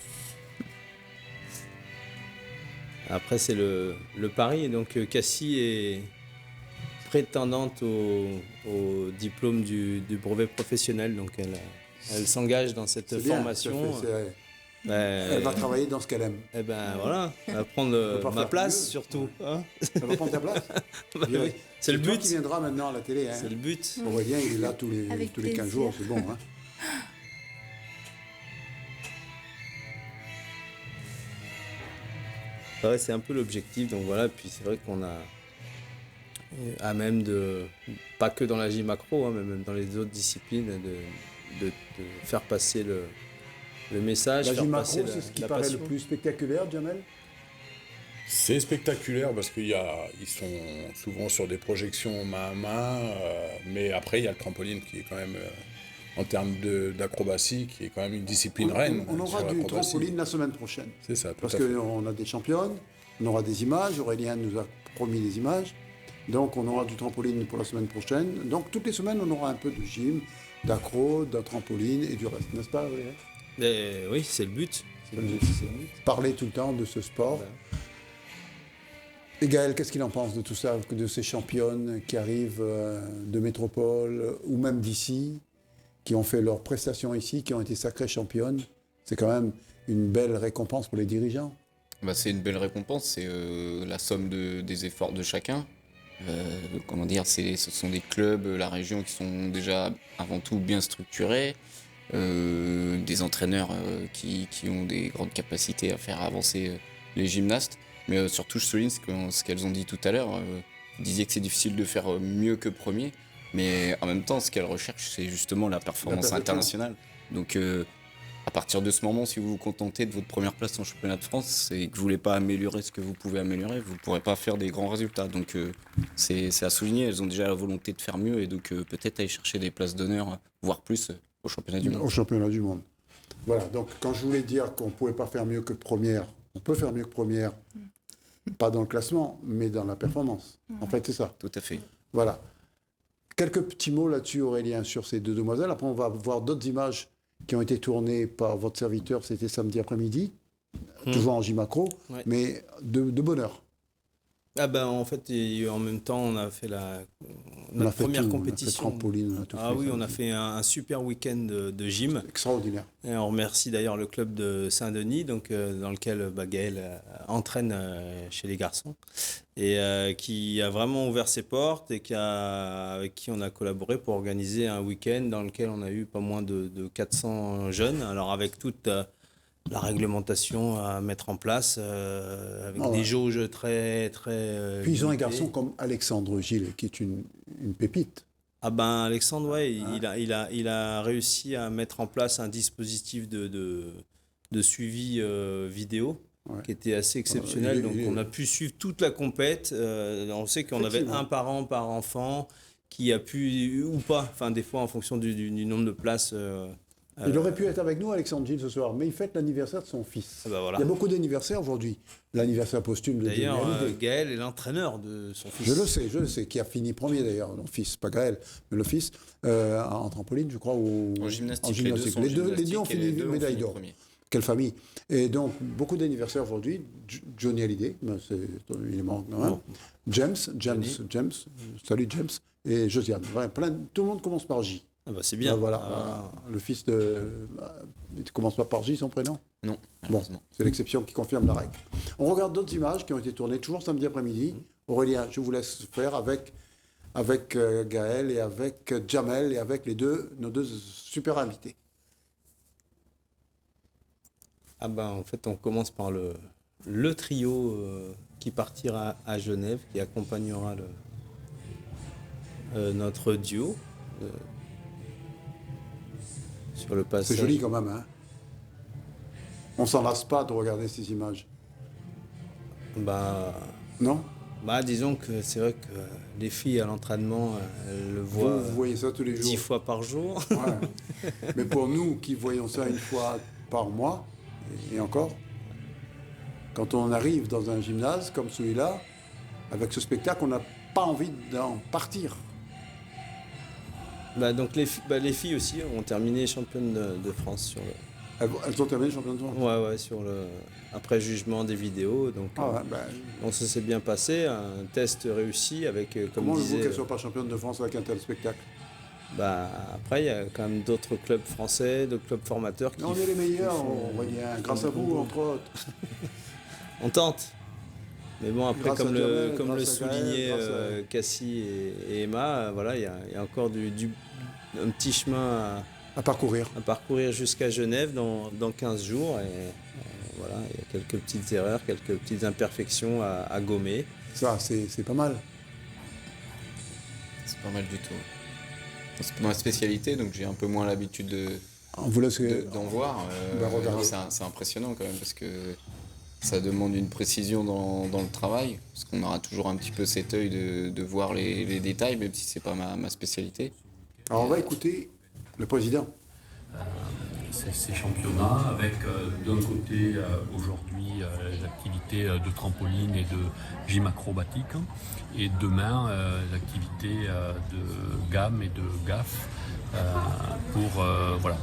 Après, c'est le pari. Donc, Cassie est prétendante au diplôme du brevet professionnel. Donc, elle s'engage dans cette formation. Elle va travailler dans ce qu'elle aime. Eh ben voilà, elle va prendre ma place surtout. Hein, elle va prendre ta place. Oui. C'est le but. Toi qui viendra maintenant à la télé. Hein. C'est le but. Aurélien, il est là tous les 15 jours, c'est bon. Hein. Ouais, c'est un peu l'objectif. Donc voilà, puis c'est vrai qu'on a à même pas que dans la J-Macro, hein, mais même dans les autres disciplines, de faire passer le message. La J-Macro, c'est ce qui paraît passion. Le plus spectaculaire, Jamel? C'est spectaculaire parce qu'ils sont souvent sur des projections main à main, mais après il y a le trampoline qui est quand même, en termes d'acrobatie, qui est quand même une discipline reine. On aura du trampoline la semaine prochaine. C'est ça, parce qu'on a des championnes, on aura des images, Aurélien nous a promis des images, donc on aura du trampoline pour la semaine prochaine. Donc toutes les semaines, on aura un peu de gym, d'accro, de trampoline et du reste, n'est-ce pas, Aurélien? Oui, c'est le but. Parler tout le temps de ce sport. Ouais. Et Gaël, qu'est-ce qu'il en pense de tout ça, de ces championnes qui arrivent de métropole ou même d'ici, qui ont fait leurs prestations ici, qui ont été sacrées championnes? C'est quand même une belle récompense pour les dirigeants. C'est une belle récompense, c'est la somme des efforts de chacun. Comment dire, ce sont des clubs, la région qui sont déjà avant tout bien structurés, des entraîneurs qui ont des grandes capacités à faire avancer les gymnastes. Mais surtout, je souligne ce qu'elles ont dit tout à l'heure. Vous disiez que c'est difficile de faire mieux que premier, mais en même temps, ce qu'elles recherchent, c'est justement la performance internationale. Donc, à partir de ce moment, si vous vous contentez de votre première place en championnat de France et que vous ne voulez pas améliorer ce que vous pouvez améliorer, vous ne pourrez pas faire des grands résultats. Donc c'est à souligner, elles ont déjà la volonté de faire mieux et donc peut-être aller chercher des places d'honneur, voire plus, au championnat du monde. Au championnat du monde. Voilà, donc quand je voulais dire qu'on ne pouvait pas faire mieux que première, on peut faire mieux que première, pas dans le classement, mais dans la performance. En fait, c'est ça. Tout à fait. Voilà. Quelques petits mots là-dessus, Aurélien, sur ces deux demoiselles. Après, on va voir d'autres images qui ont été tournées par votre serviteur, c'était samedi après-midi, toujours en J-Macro, mais de bonheur. En fait, en même temps, on a fait notre première compétition. On a fait trampoline, on a tout fait. Oui, on a fait un super week-end de gym. Extraordinaire. Et on remercie d'ailleurs le club de Saint-Denis, dans lequel Gaël entraîne chez les garçons, et qui a vraiment ouvert ses portes et avec qui on a collaboré pour organiser un week-end dans lequel on a eu pas moins de 400 jeunes. Alors avec toute la réglementation à mettre en place, avec des jauges très... Puis ils ont un garçon comme Alexandre Gilles, qui est une pépite. Alexandre, il a réussi à mettre en place un dispositif de suivi vidéo qui était assez exceptionnel. Donc on a pu suivre toute la compète. On sait qu'on avait un parent par enfant qui a pu, ou pas, des fois en fonction du nombre de places... Il aurait pu être avec nous, Alexandre Gilles, ce soir, mais il fête l'anniversaire de son fils. Voilà. Il y a beaucoup d'anniversaires aujourd'hui. L'anniversaire posthume de D'ailleurs, Gaël est l'entraîneur de son fils. Je le sais, qui a fini premier d'ailleurs, le fils, pas Gaël, mais le fils, en trampoline, je crois, ou en gymnastique. Les deux ont fini médaille d'or. Quelle famille. Et donc, beaucoup d'anniversaires aujourd'hui. Johnny Hallyday, il est mort quand même. James, salut James, et Josiane. Tout le monde commence par J. C'est bien. Le fils il commence pas par J, son prénom? Non. Bon, c'est l'exception qui confirme la règle. On regarde d'autres images qui ont été tournées toujours samedi après-midi. Aurélien, je vous laisse faire avec Gaël et avec Jamel et avec nos deux super invités. En fait, on commence par le trio qui partira à Genève, qui accompagnera notre duo. Sur le passage. C'est joli quand même, hein. On s'en lasse pas de regarder ces images. Non. Disons que c'est vrai que les filles à l'entraînement, elles le voient. Vous voyez ça tous les jours. 10 fois par jour. Ouais. Mais pour nous qui voyons ça une fois par mois, et encore, quand on arrive dans un gymnase comme celui-là, avec ce spectacle, on n'a pas envie d'en partir. Donc les filles aussi ont terminé championnes de France sur le... Elles ont terminé championnes de France. Ouais, sur après jugement des vidéos. Donc, donc ça s'est bien passé, un test réussi avec, comme Comment disait... Comment qu'elles ne soient pas championnes de France avec un tel spectacle? Après, il y a quand même d'autres clubs français, d'autres clubs formateurs qui... On est les meilleurs, on va dire, grâce à vous, entre autres. On tente. Mais bon, après, Grâce comme Jamel, le soulignaient Cassie et Emma, il y a encore un petit chemin à parcourir. Jusqu'à Genève dans 15 jours. Et il y a quelques petites erreurs, quelques petites imperfections à gommer. Ça, c'est pas mal. C'est pas mal du tout. C'est pas ma spécialité, donc j'ai un peu moins l'habitude d'en voir. C'est impressionnant quand même, parce que ça demande une précision dans le travail, parce qu'on aura toujours un petit peu cet œil de voir les détails, même si c'est pas ma spécialité. Alors on va écouter le président. Ces championnats avec d'un côté aujourd'hui l'activité de trampoline et de gym acrobatique, et demain l'activité de gamme et de GAF pour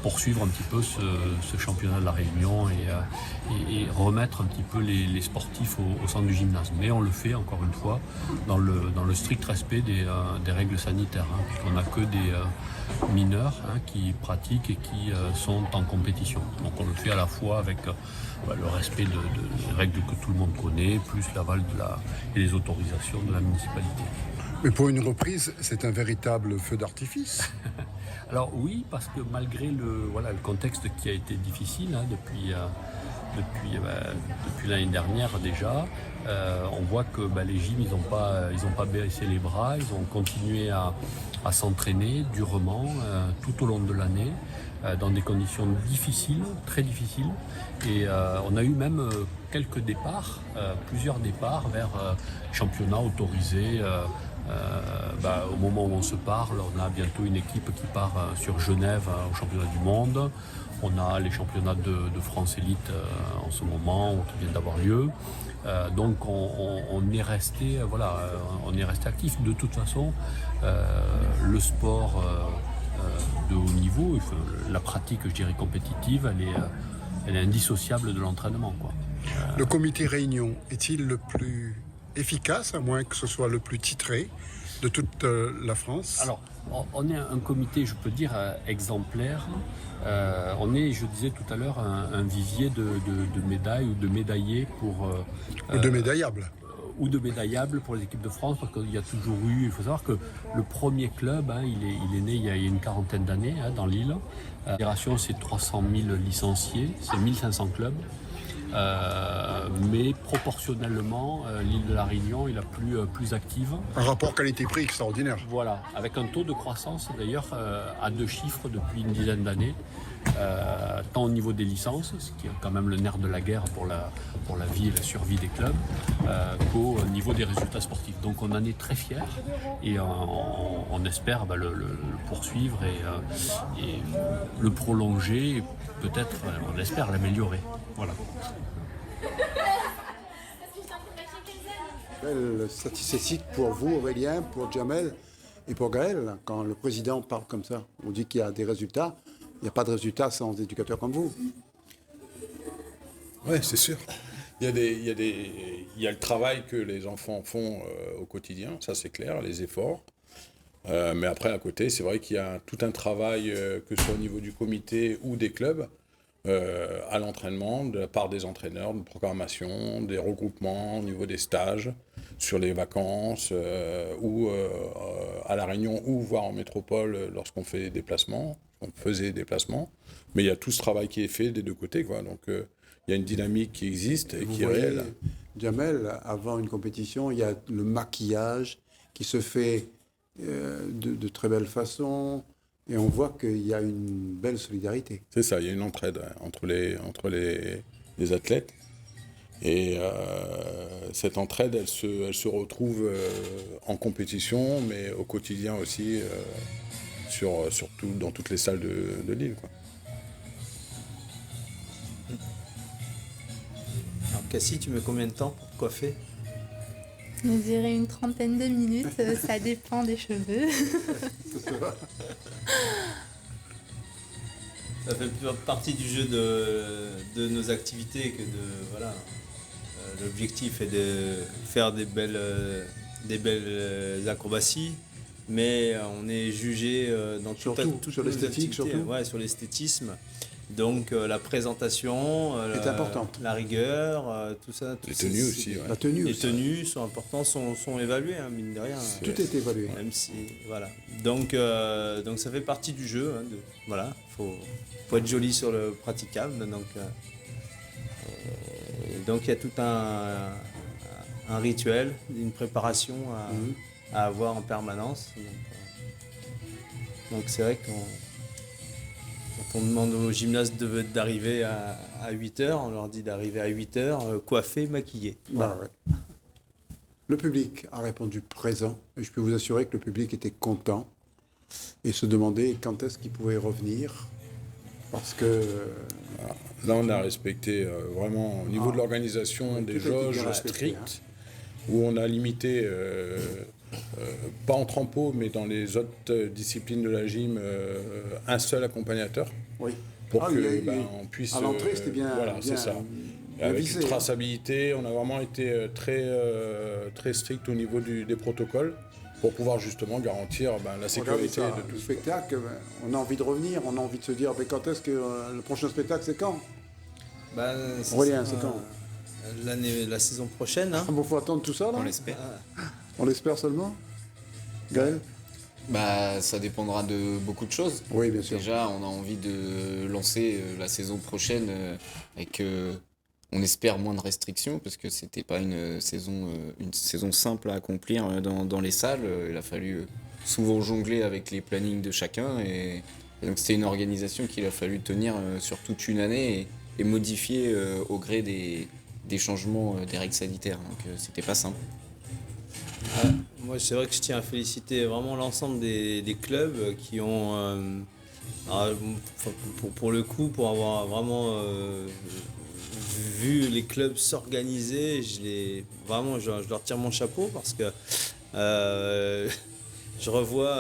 poursuivre un petit peu ce championnat de la Réunion et remettre un petit peu les sportifs au centre du gymnase. Mais on le fait, encore une fois, dans le strict respect des règles sanitaires, puisqu'on n'a que des mineurs qui pratiquent et qui sont en compétition. Donc on le fait à la fois avec le respect des règles que tout le monde connaît, plus l'aval et les autorisations de la municipalité. Mais pour une reprise, c'est un véritable feu d'artifice. Alors oui, parce que malgré le contexte qui a été difficile depuis l'année dernière déjà, on voit que les gyms, ils n'ont pas baissé les bras, ils ont continué à s'entraîner durement tout au long de l'année, dans des conditions difficiles, très difficiles. Et on a eu même quelques départs, plusieurs départs vers championnats autorisés. Au moment où on se parle, on a bientôt une équipe qui part sur Genève au championnat du monde. On a les championnats de France Élite en ce moment qui viennent d'avoir lieu. Donc on est resté actif. De toute façon, le sport de haut niveau, la pratique, je dirais, compétitive, elle est indissociable de l'entraînement, quoi. Le comité Réunion est-il le plus efficace, à moins que ce soit le plus titré de toute la France? Alors, on est un comité, je peux dire, exemplaire. On est, je disais tout à l'heure, un vivier de médailles ou de médaillés pour... ou de médaillables. Ou de médaillables pour les équipes de France, parce qu'il y a toujours eu... Il faut savoir que le premier club, il est né il y a une quarantaine d'années dans l'île. La fédération, c'est 300 000 licenciés, c'est 1500 clubs. Mais proportionnellement, l'île de la Réunion est la plus active. Un rapport qualité-prix extraordinaire. Voilà, avec un taux de croissance d'ailleurs à 2 chiffres depuis une dizaine d'années, tant au niveau des licences, ce qui est quand même le nerf de la guerre pour la vie et la survie des clubs, qu'au niveau des résultats sportifs. Donc on en est très fiers et on espère le poursuivre et le prolonger, et peut-être, on espère l'améliorer. Voilà. Quelle statistique pour vous, Aurélien, pour Jamel et pour Gaël, quand le président parle comme ça? On dit qu'il y a des résultats. Il n'y a pas de résultats sans éducateurs comme vous. Oui, c'est sûr. Il y a le travail que les enfants font au quotidien, ça c'est clair, les efforts. Mais après, à côté, c'est vrai qu'il y a tout un travail, que ce soit au niveau du comité ou des clubs, à l'entraînement, de la part des entraîneurs, de programmation, des regroupements au niveau des stages, sur les vacances, ou à La Réunion, ou voire en métropole lorsqu'on fait des déplacements, on faisait des déplacements. Mais il y a tout ce travail qui est fait des deux côtés, quoi. Donc il y a une dynamique qui existe et qui est réelle. Jamel, avant une compétition, il y a le maquillage qui se fait de très belle façon. Et on voit qu'il y a une belle solidarité. C'est ça, il y a une entraide entre les athlètes. Et cette entraide, elle se retrouve en compétition, mais au quotidien aussi, surtout dans toutes les salles de l'île, quoi. Alors Cassie, tu mets combien de temps pour coiffer? Je dirais une trentaine de minutes, ça dépend des cheveux. Ça fait partie du jeu de nos activités que l'objectif est de faire des belles acrobaties, mais on est jugé dans toutes sur l'esthétique, sur l'esthétisme. Donc la présentation est importante. La rigueur, tout ça. Les tenues aussi. Ouais. Les tenues sont importantes, sont évaluées, mine de rien. Tout est évalué. Même si, voilà. Donc ça fait partie du jeu. Faut être joli sur le praticable. Donc il y a tout un rituel, une préparation à avoir en permanence. Donc c'est vrai qu'on... Quand on demande aux gymnastes d'arriver à 8h, on leur dit d'arriver à 8h, coiffé, maquillé. Bah ouais. Le public a répondu présent, et je peux vous assurer que le public était content et se demandait quand est-ce qu'il pouvait revenir, parce que... Là, on a respecté vraiment, au niveau de l'organisation, des jauges strictes, où on a limité pas en trampo, mais dans les autres disciplines de la gym, un seul accompagnateur. Oui. Pour il y a que eu- on puisse. à l'entrée, c'était bien. Voilà, bien- c'est ça. bien Avec visé, une hein. traçabilité, on a vraiment été très strict au niveau des protocoles pour pouvoir justement garantir la Regardez sécurité ça, de le tout. spectacle, on a envie de revenir, on a envie de se dire, mais quand est-ce que le prochain spectacle, c'est quand? Bah, ça Aurélien, sera, c'est quand? La saison prochaine. Hein. Bon, faut attendre tout ça, là? On l'espère. On l'espère seulement? Gaël? Bah, ça dépendra de beaucoup de choses. Oui, bien sûr. Déjà, on a envie de lancer la saison prochaine avec, on espère, moins de restrictions, parce que c'était pas une saison simple à accomplir dans les salles. Il a fallu souvent jongler avec les plannings de chacun, et donc c'était une organisation qu'il a fallu tenir sur toute une année et modifier au gré des changements des règles sanitaires. Donc c'était pas simple. Moi, c'est vrai que je tiens à féliciter vraiment l'ensemble des clubs qui ont, pour le coup, pour avoir vraiment vu les clubs s'organiser, je leur tire mon chapeau parce que je revois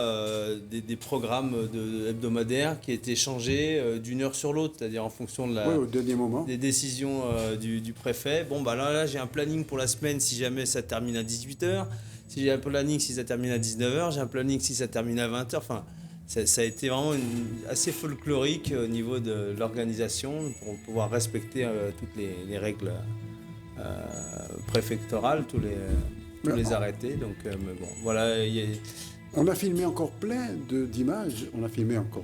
des programmes hebdomadaires qui étaient changés d'une heure sur l'autre, c'est-à-dire en fonction de Oui, au dernier moment. des décisions du préfet. Bon, bah là j'ai un planning pour la semaine si jamais ça termine à 18h. Si j'ai un planning si ça termine à 19h, j'ai un planning si ça termine à 20h. Enfin, ça a été vraiment assez folklorique au niveau de l'organisation pour pouvoir respecter toutes les règles préfectorales, tous les arrêtés. Donc, mais bon, voilà. On a filmé encore plein d'images. On a filmé encore.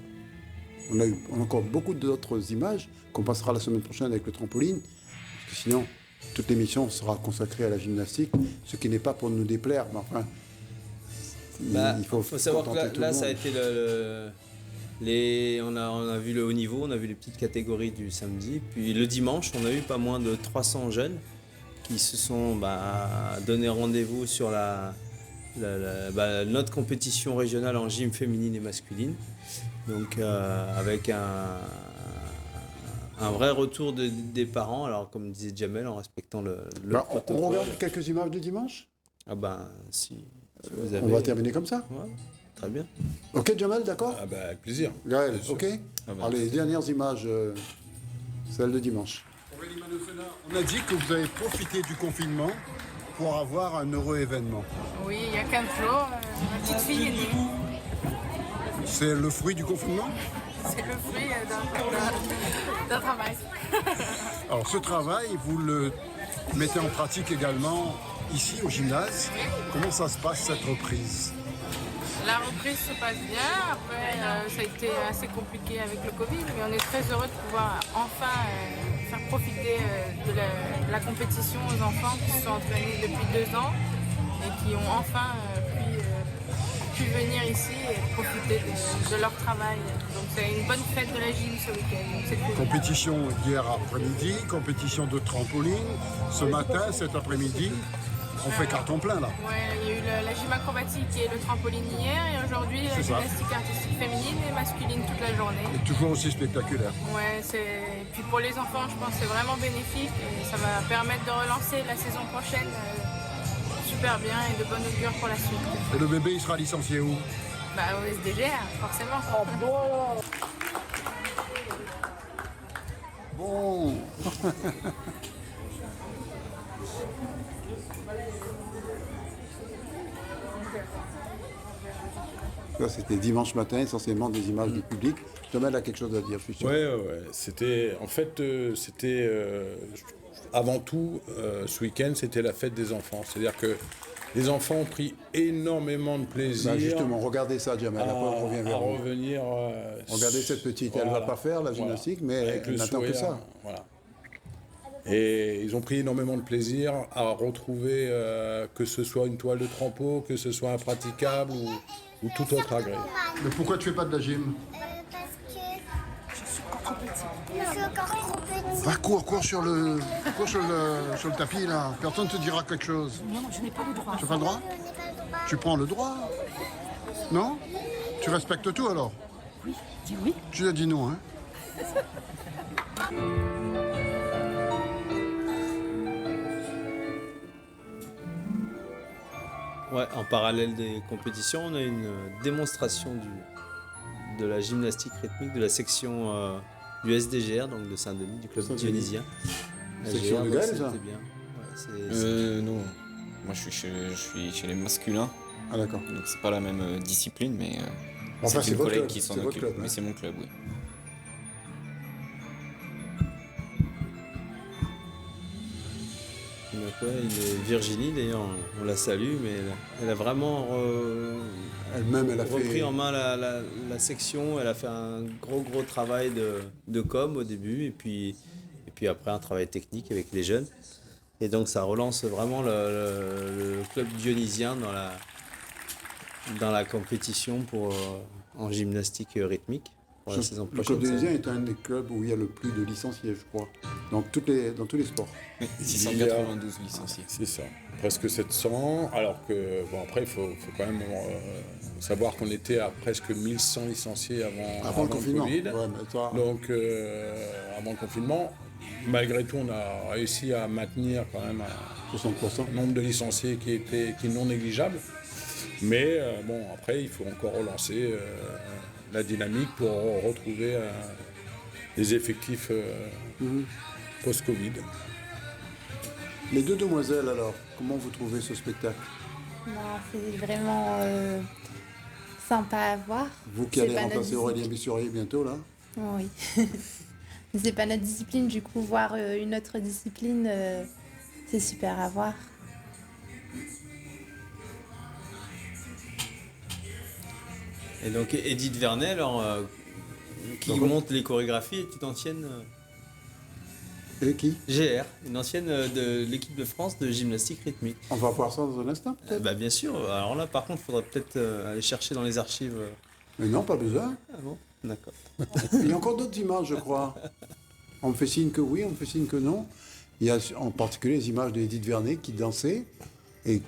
On a encore beaucoup d'autres images qu'on passera la semaine prochaine avec le trampoline. Parce que sinon, toute l'émission sera consacrée à la gymnastique, ce qui n'est pas pour nous déplaire, mais enfin, il faut savoir que contenter tout là le ça a monde. été on a vu le haut niveau, on a vu les petites catégories du samedi, puis le dimanche on a eu pas moins de 300 jeunes qui se sont donné rendez-vous sur notre compétition régionale en gym féminine et masculine, donc avec un vrai retour des parents, alors comme disait Jamel, en respectant le protocole. On regarde quelques images de dimanche. Ah ben si vous avez... On va terminer comme ça. Ouais, très bien. Ok, Jamel, d'accord? Ah bah, avec plaisir. Gaël, Bien sûr. ok. Ah bah, Alors, les dernières images, celles de dimanche. Aurélie Manofena, on a dit que vous avez profité du confinement pour avoir un heureux événement. Oui, il y a 15 jours, ma petite fille est née. C'est le fruit du confinement? C'est le fruit d'un travail. Alors ce travail, vous le mettez en pratique également ici au gymnase. Comment ça se passe cette reprise? La reprise se passe bien. Après, ça a été assez compliqué avec le Covid, mais on est très heureux de pouvoir enfin faire profiter de la compétition aux enfants qui se sont entraînés depuis 2 ans et qui ont enfin pu venir ici et profiter de leur travail. Donc c'est une bonne fête de la gym ce week-end. Donc c'est cool. Compétition hier après-midi, compétition de trampoline. Ce matin, cet après-midi, on fait carton plein là. Ouais, il y a eu la gym acrobatique et le trampoline hier et aujourd'hui la C'est ça. gymnastique artistique féminine et masculine toute la journée. Et toujours aussi spectaculaire. Ouais, et puis pour les enfants, je pense que c'est vraiment bénéfique et ça va permettre de relancer la saison prochaine super bien et de bonne augure pour la suite. Et le bébé, il sera licencié où? Bah au SDGR, forcément. Bon. Ça, c'était dimanche matin, essentiellement des images du public. Jamel a quelque chose à dire, je suis sûr. Ouais. C'était, en fait, avant tout, ce week-end, c'était la fête des enfants. C'est-à-dire que les enfants ont pris énormément de plaisir. Bah, justement, regardez ça, Jamel. Après, on revient vers vous. revenir. Regardez cette petite, elle ne va pas faire la gymnastique, mais Avec elle le n'attend que sourire, ça. Voilà. Et ils ont pris énormément de plaisir à retrouver, que ce soit une toile de trampo, que ce soit un praticable ou tout autre agrès. Mais pourquoi tu fais pas de la gym? Parce que je suis encore trop petite. Je suis encore trop petite. Va, cours sur le tapis là. Personne te dira quelque chose. Non, je n'ai pas le droit. Tu n'as pas le droit? Tu prends le droit? Non? Tu respectes tout alors? Oui, dis oui. Tu as dit non, hein? Ouais, en parallèle des compétitions, on a une démonstration de la gymnastique rythmique de la section du SDGR, donc de Saint-Denis, du club dionysien. Section de Gaël, ça? C'était bien. Ouais, Non. Moi, je suis chez les masculins. Ah, d'accord. Donc, c'est pas la même discipline, mais Enfin, c'est c'est une votre collègue club, qui s'en c'est votre occupe. club, hein. Mais c'est mon club, oui. Donc, ouais, Virginie, d'ailleurs, on la salue, mais elle a vraiment elle-même, elle a repris fait... en main la section. Elle a fait un gros travail de com au début, et puis après un travail technique avec les jeunes. Et donc ça relance vraiment le club dionysien dans la compétition en gymnastique rythmique pour la saison Le prochaine. club dionysien est un des clubs où il y a le plus de licenciés, je crois, dans tous les sports. Oui, 692 licenciés. C'est ça, presque 700. Alors que, bon, après, il faut quand même savoir qu'on était à presque 1100 licenciés avant le confinement. Covid. Ouais, mais toi... Donc, avant le confinement, malgré tout, on a réussi à maintenir quand même un nombre de licenciés qui est non négligeable. Mais bon, après, il faut encore relancer la dynamique pour retrouver des effectifs post-Covid. Les deux demoiselles, alors, comment vous trouvez ce spectacle? C'est vraiment sympa à voir. Vous qui allez remplacer Aurélien Bissurier bientôt, là? Oui. C'est pas notre discipline, du coup, voir une autre discipline, c'est super à voir. Et donc Edith Vernet, alors, qui monte les chorégraphies, est une ancienne... Et qui? GR, une ancienne de l'équipe de France de gymnastique rythmique. On va voir ça dans un instant, peut-être? Bah, bien sûr. Alors là, par contre, il faudra peut-être aller chercher dans les archives. Mais non, pas besoin. Ah bon? D'accord. Il y a encore d'autres images, je crois. On me fait signe que oui, on me fait signe que non. Il y a en particulier les images d'Edith Vernet qui dansait. Et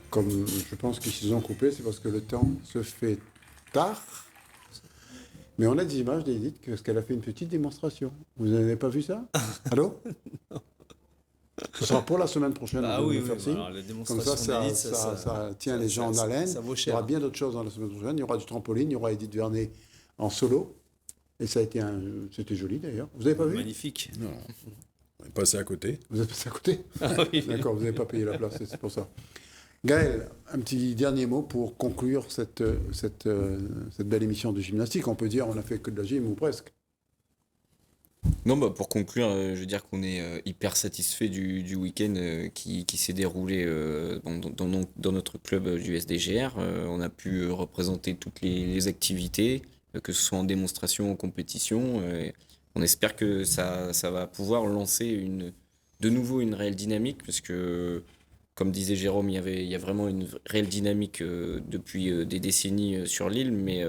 comme je pense qu'ils se sont coupés, c'est parce que le temps se fait tard. Mais on a des images d'Edith parce qu'elle a fait une petite démonstration. Vous n'avez pas vu ça? Allô? Ce sera pour la semaine prochaine. Ah oui, faire signe. Alors, la Comme ça tient les gens en haleine. Ça vaut Il y cher. aura bien d'autres choses dans la semaine prochaine. Il y aura du trampoline, il y aura Edith Vernet en solo. Et ça a été c'était joli d'ailleurs. Vous n'avez pas vu? Magnifique. Non, on est passé à côté. Vous êtes passé à côté? Ah oui. D'accord, vous n'avez pas payé la place, c'est pour ça. Gaël, un petit dernier mot pour conclure cette belle émission de gymnastique. On peut dire on a fait que de la gym ou presque. Non, bah pour conclure, je veux dire qu'on est hyper satisfait du week-end qui s'est déroulé dans notre club du SDGR. On a pu représenter toutes les activités, que ce soit en démonstration, en compétition. On espère que ça va pouvoir lancer de nouveau une réelle dynamique, parce que, comme disait Jérôme, il y a vraiment une réelle dynamique depuis des décennies sur l'île, mais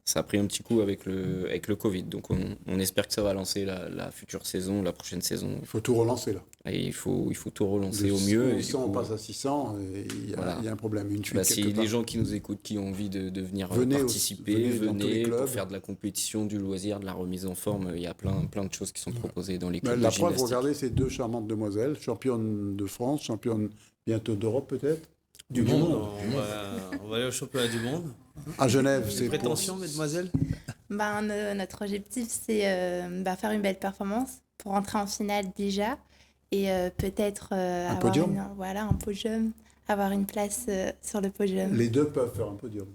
ça a pris un petit coup avec le Covid. Donc on espère que ça va lancer la future saison, la prochaine saison. Il faut tout relancer là. Et il faut tout relancer au mieux. De 100, on passe à 600, et il y a un problème, une fuite Si quelque part. les gens qui nous écoutent, qui ont envie de venir venez participer, dans tous les clubs. pour faire de la compétition, du loisir, de la remise en forme. Il y a plein de choses qui sont proposées dans les clubs La de preuve, gymnastique. regardez ces deux charmantes demoiselles, championnes de France, championnes bientôt d'Europe peut-être. Du monde. On va aller au championnat du monde. À Genève, c'est prétention, mesdemoiselles? Notre objectif, c'est faire une belle performance pour rentrer en finale déjà et peut-être avoir podium. un podium, avoir une place sur le podium. Les deux peuvent faire un podium.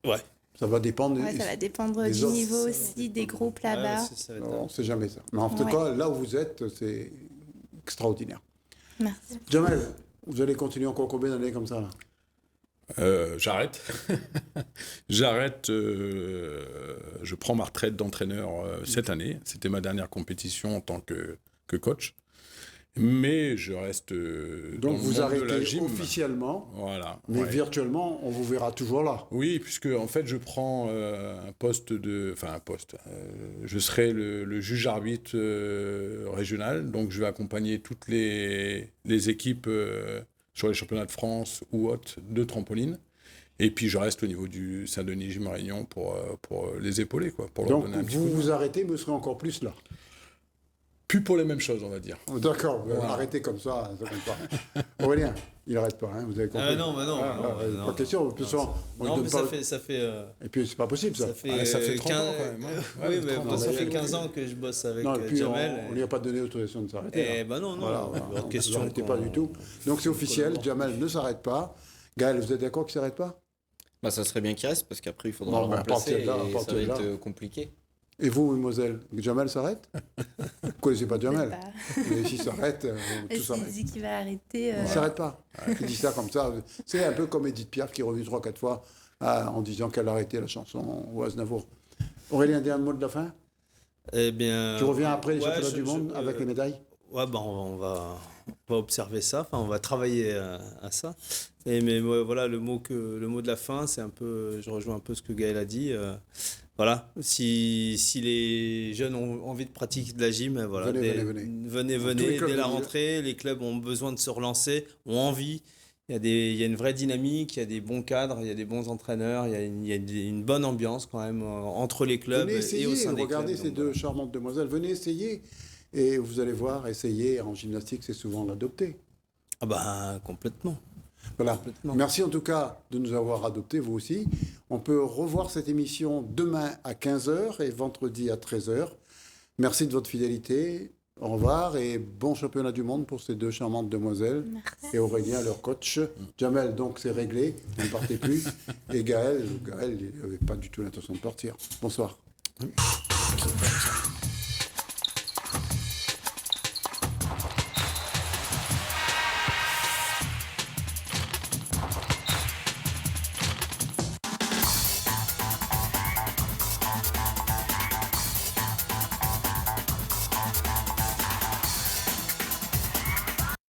Ouais. Ça va dépendre. Ça va dépendre du niveau aussi, des groupes là-bas. Non, c'est jamais ça. Mais en tout cas, là où vous êtes, c'est extraordinaire. Merci. Jamel, vous allez continuer encore combien d'années comme ça là? J'arrête. J'arrête. Je prends ma retraite d'entraîneur cette année. C'était ma dernière compétition en tant que coach. Mais je reste dans Donc le vous monde de arrêtez la gym. officiellement, Voilà. mais ouais. virtuellement, on vous verra toujours là. Oui, puisque en fait, je prends un poste je serai le juge arbitre régional, donc je vais accompagner toutes les équipes sur les championnats de France ou autres de trampoline. Et puis je reste au niveau du Saint-Denis Gym Réunion pour les épauler, quoi, pour leur Donc donner un petit vous coup de main. vous arrêtez, mais vous serez encore plus là. plus pour les mêmes choses, on va dire. D'accord, Voilà. arrêtez comme ça compte pas. Aurélien, il n'arrête pas, hein, vous avez compris. Non. Pas question, de toute façon, on Non, lui mais donne pas... ça fait. Et puis, c'est pas possible, ça. Ça fait 30 ans, quand même. Hein. Oui, mais 30 bon, ans, ça fait oui. 15 ans que je bosse avec Non, et puis Jamel. on lui a pas donné l'autorisation de s'arrêter. Eh ben non, Voilà, hors question. N'arrêtez pas du tout. Donc c'est officiel, Jamel ne s'arrête pas. Gaël, vous êtes d'accord qu'il ne s'arrête pas? Bah, ça serait bien qu'il reste parce qu'après il faudra Bon, le à partir remplacer de là, et ça va là. être compliqué. Et vous, mademoiselle, Jamel s'arrête? Vous ne connaissez pas Jamel? Mais s'il s'arrête, tout s'arrête. Il dit qu'il va arrêter. Il ne s'arrête pas. Il dit ça comme ça. C'est un peu comme Edith Piaf qui est revenue 3-4 fois en disant qu'elle a arrêté la chanson au Aznavour. Aurélien, un dernier mot de la fin? Eh bien. Tu reviens après les championnats du je- monde avec les médailles? Ouais, ben on va observer ça, enfin on va travailler à ça. Mais ouais, voilà, le mot de la fin, c'est un peu, je rejoins un peu ce que Gaël a dit. Voilà, si les jeunes ont envie de pratiquer de la gym, voilà, venez. venez Tous les clubs dès la de Lille. rentrée. Les clubs ont besoin de se relancer, ont envie. Il y a une vraie dynamique, il y a des bons cadres, il y a des bons entraîneurs, il y a une bonne ambiance quand même entre les clubs Venez et essayer, au sein des regardez clubs. ces deux charmantes demoiselles, venez essayer. Et vous allez voir, essayer en gymnastique, c'est souvent l'adopter. Ah bah complètement. Voilà. Merci en tout cas de nous avoir adoptés, vous aussi. On peut revoir cette émission demain à 15h et vendredi à 13h. Merci de votre fidélité. Au revoir et bon championnat du monde pour ces deux charmantes demoiselles. Et Aurélien, leur coach. Jamel, donc c'est réglé, vous ne partez plus. Et Gaël, il n'avait pas du tout l'intention de partir. Bonsoir.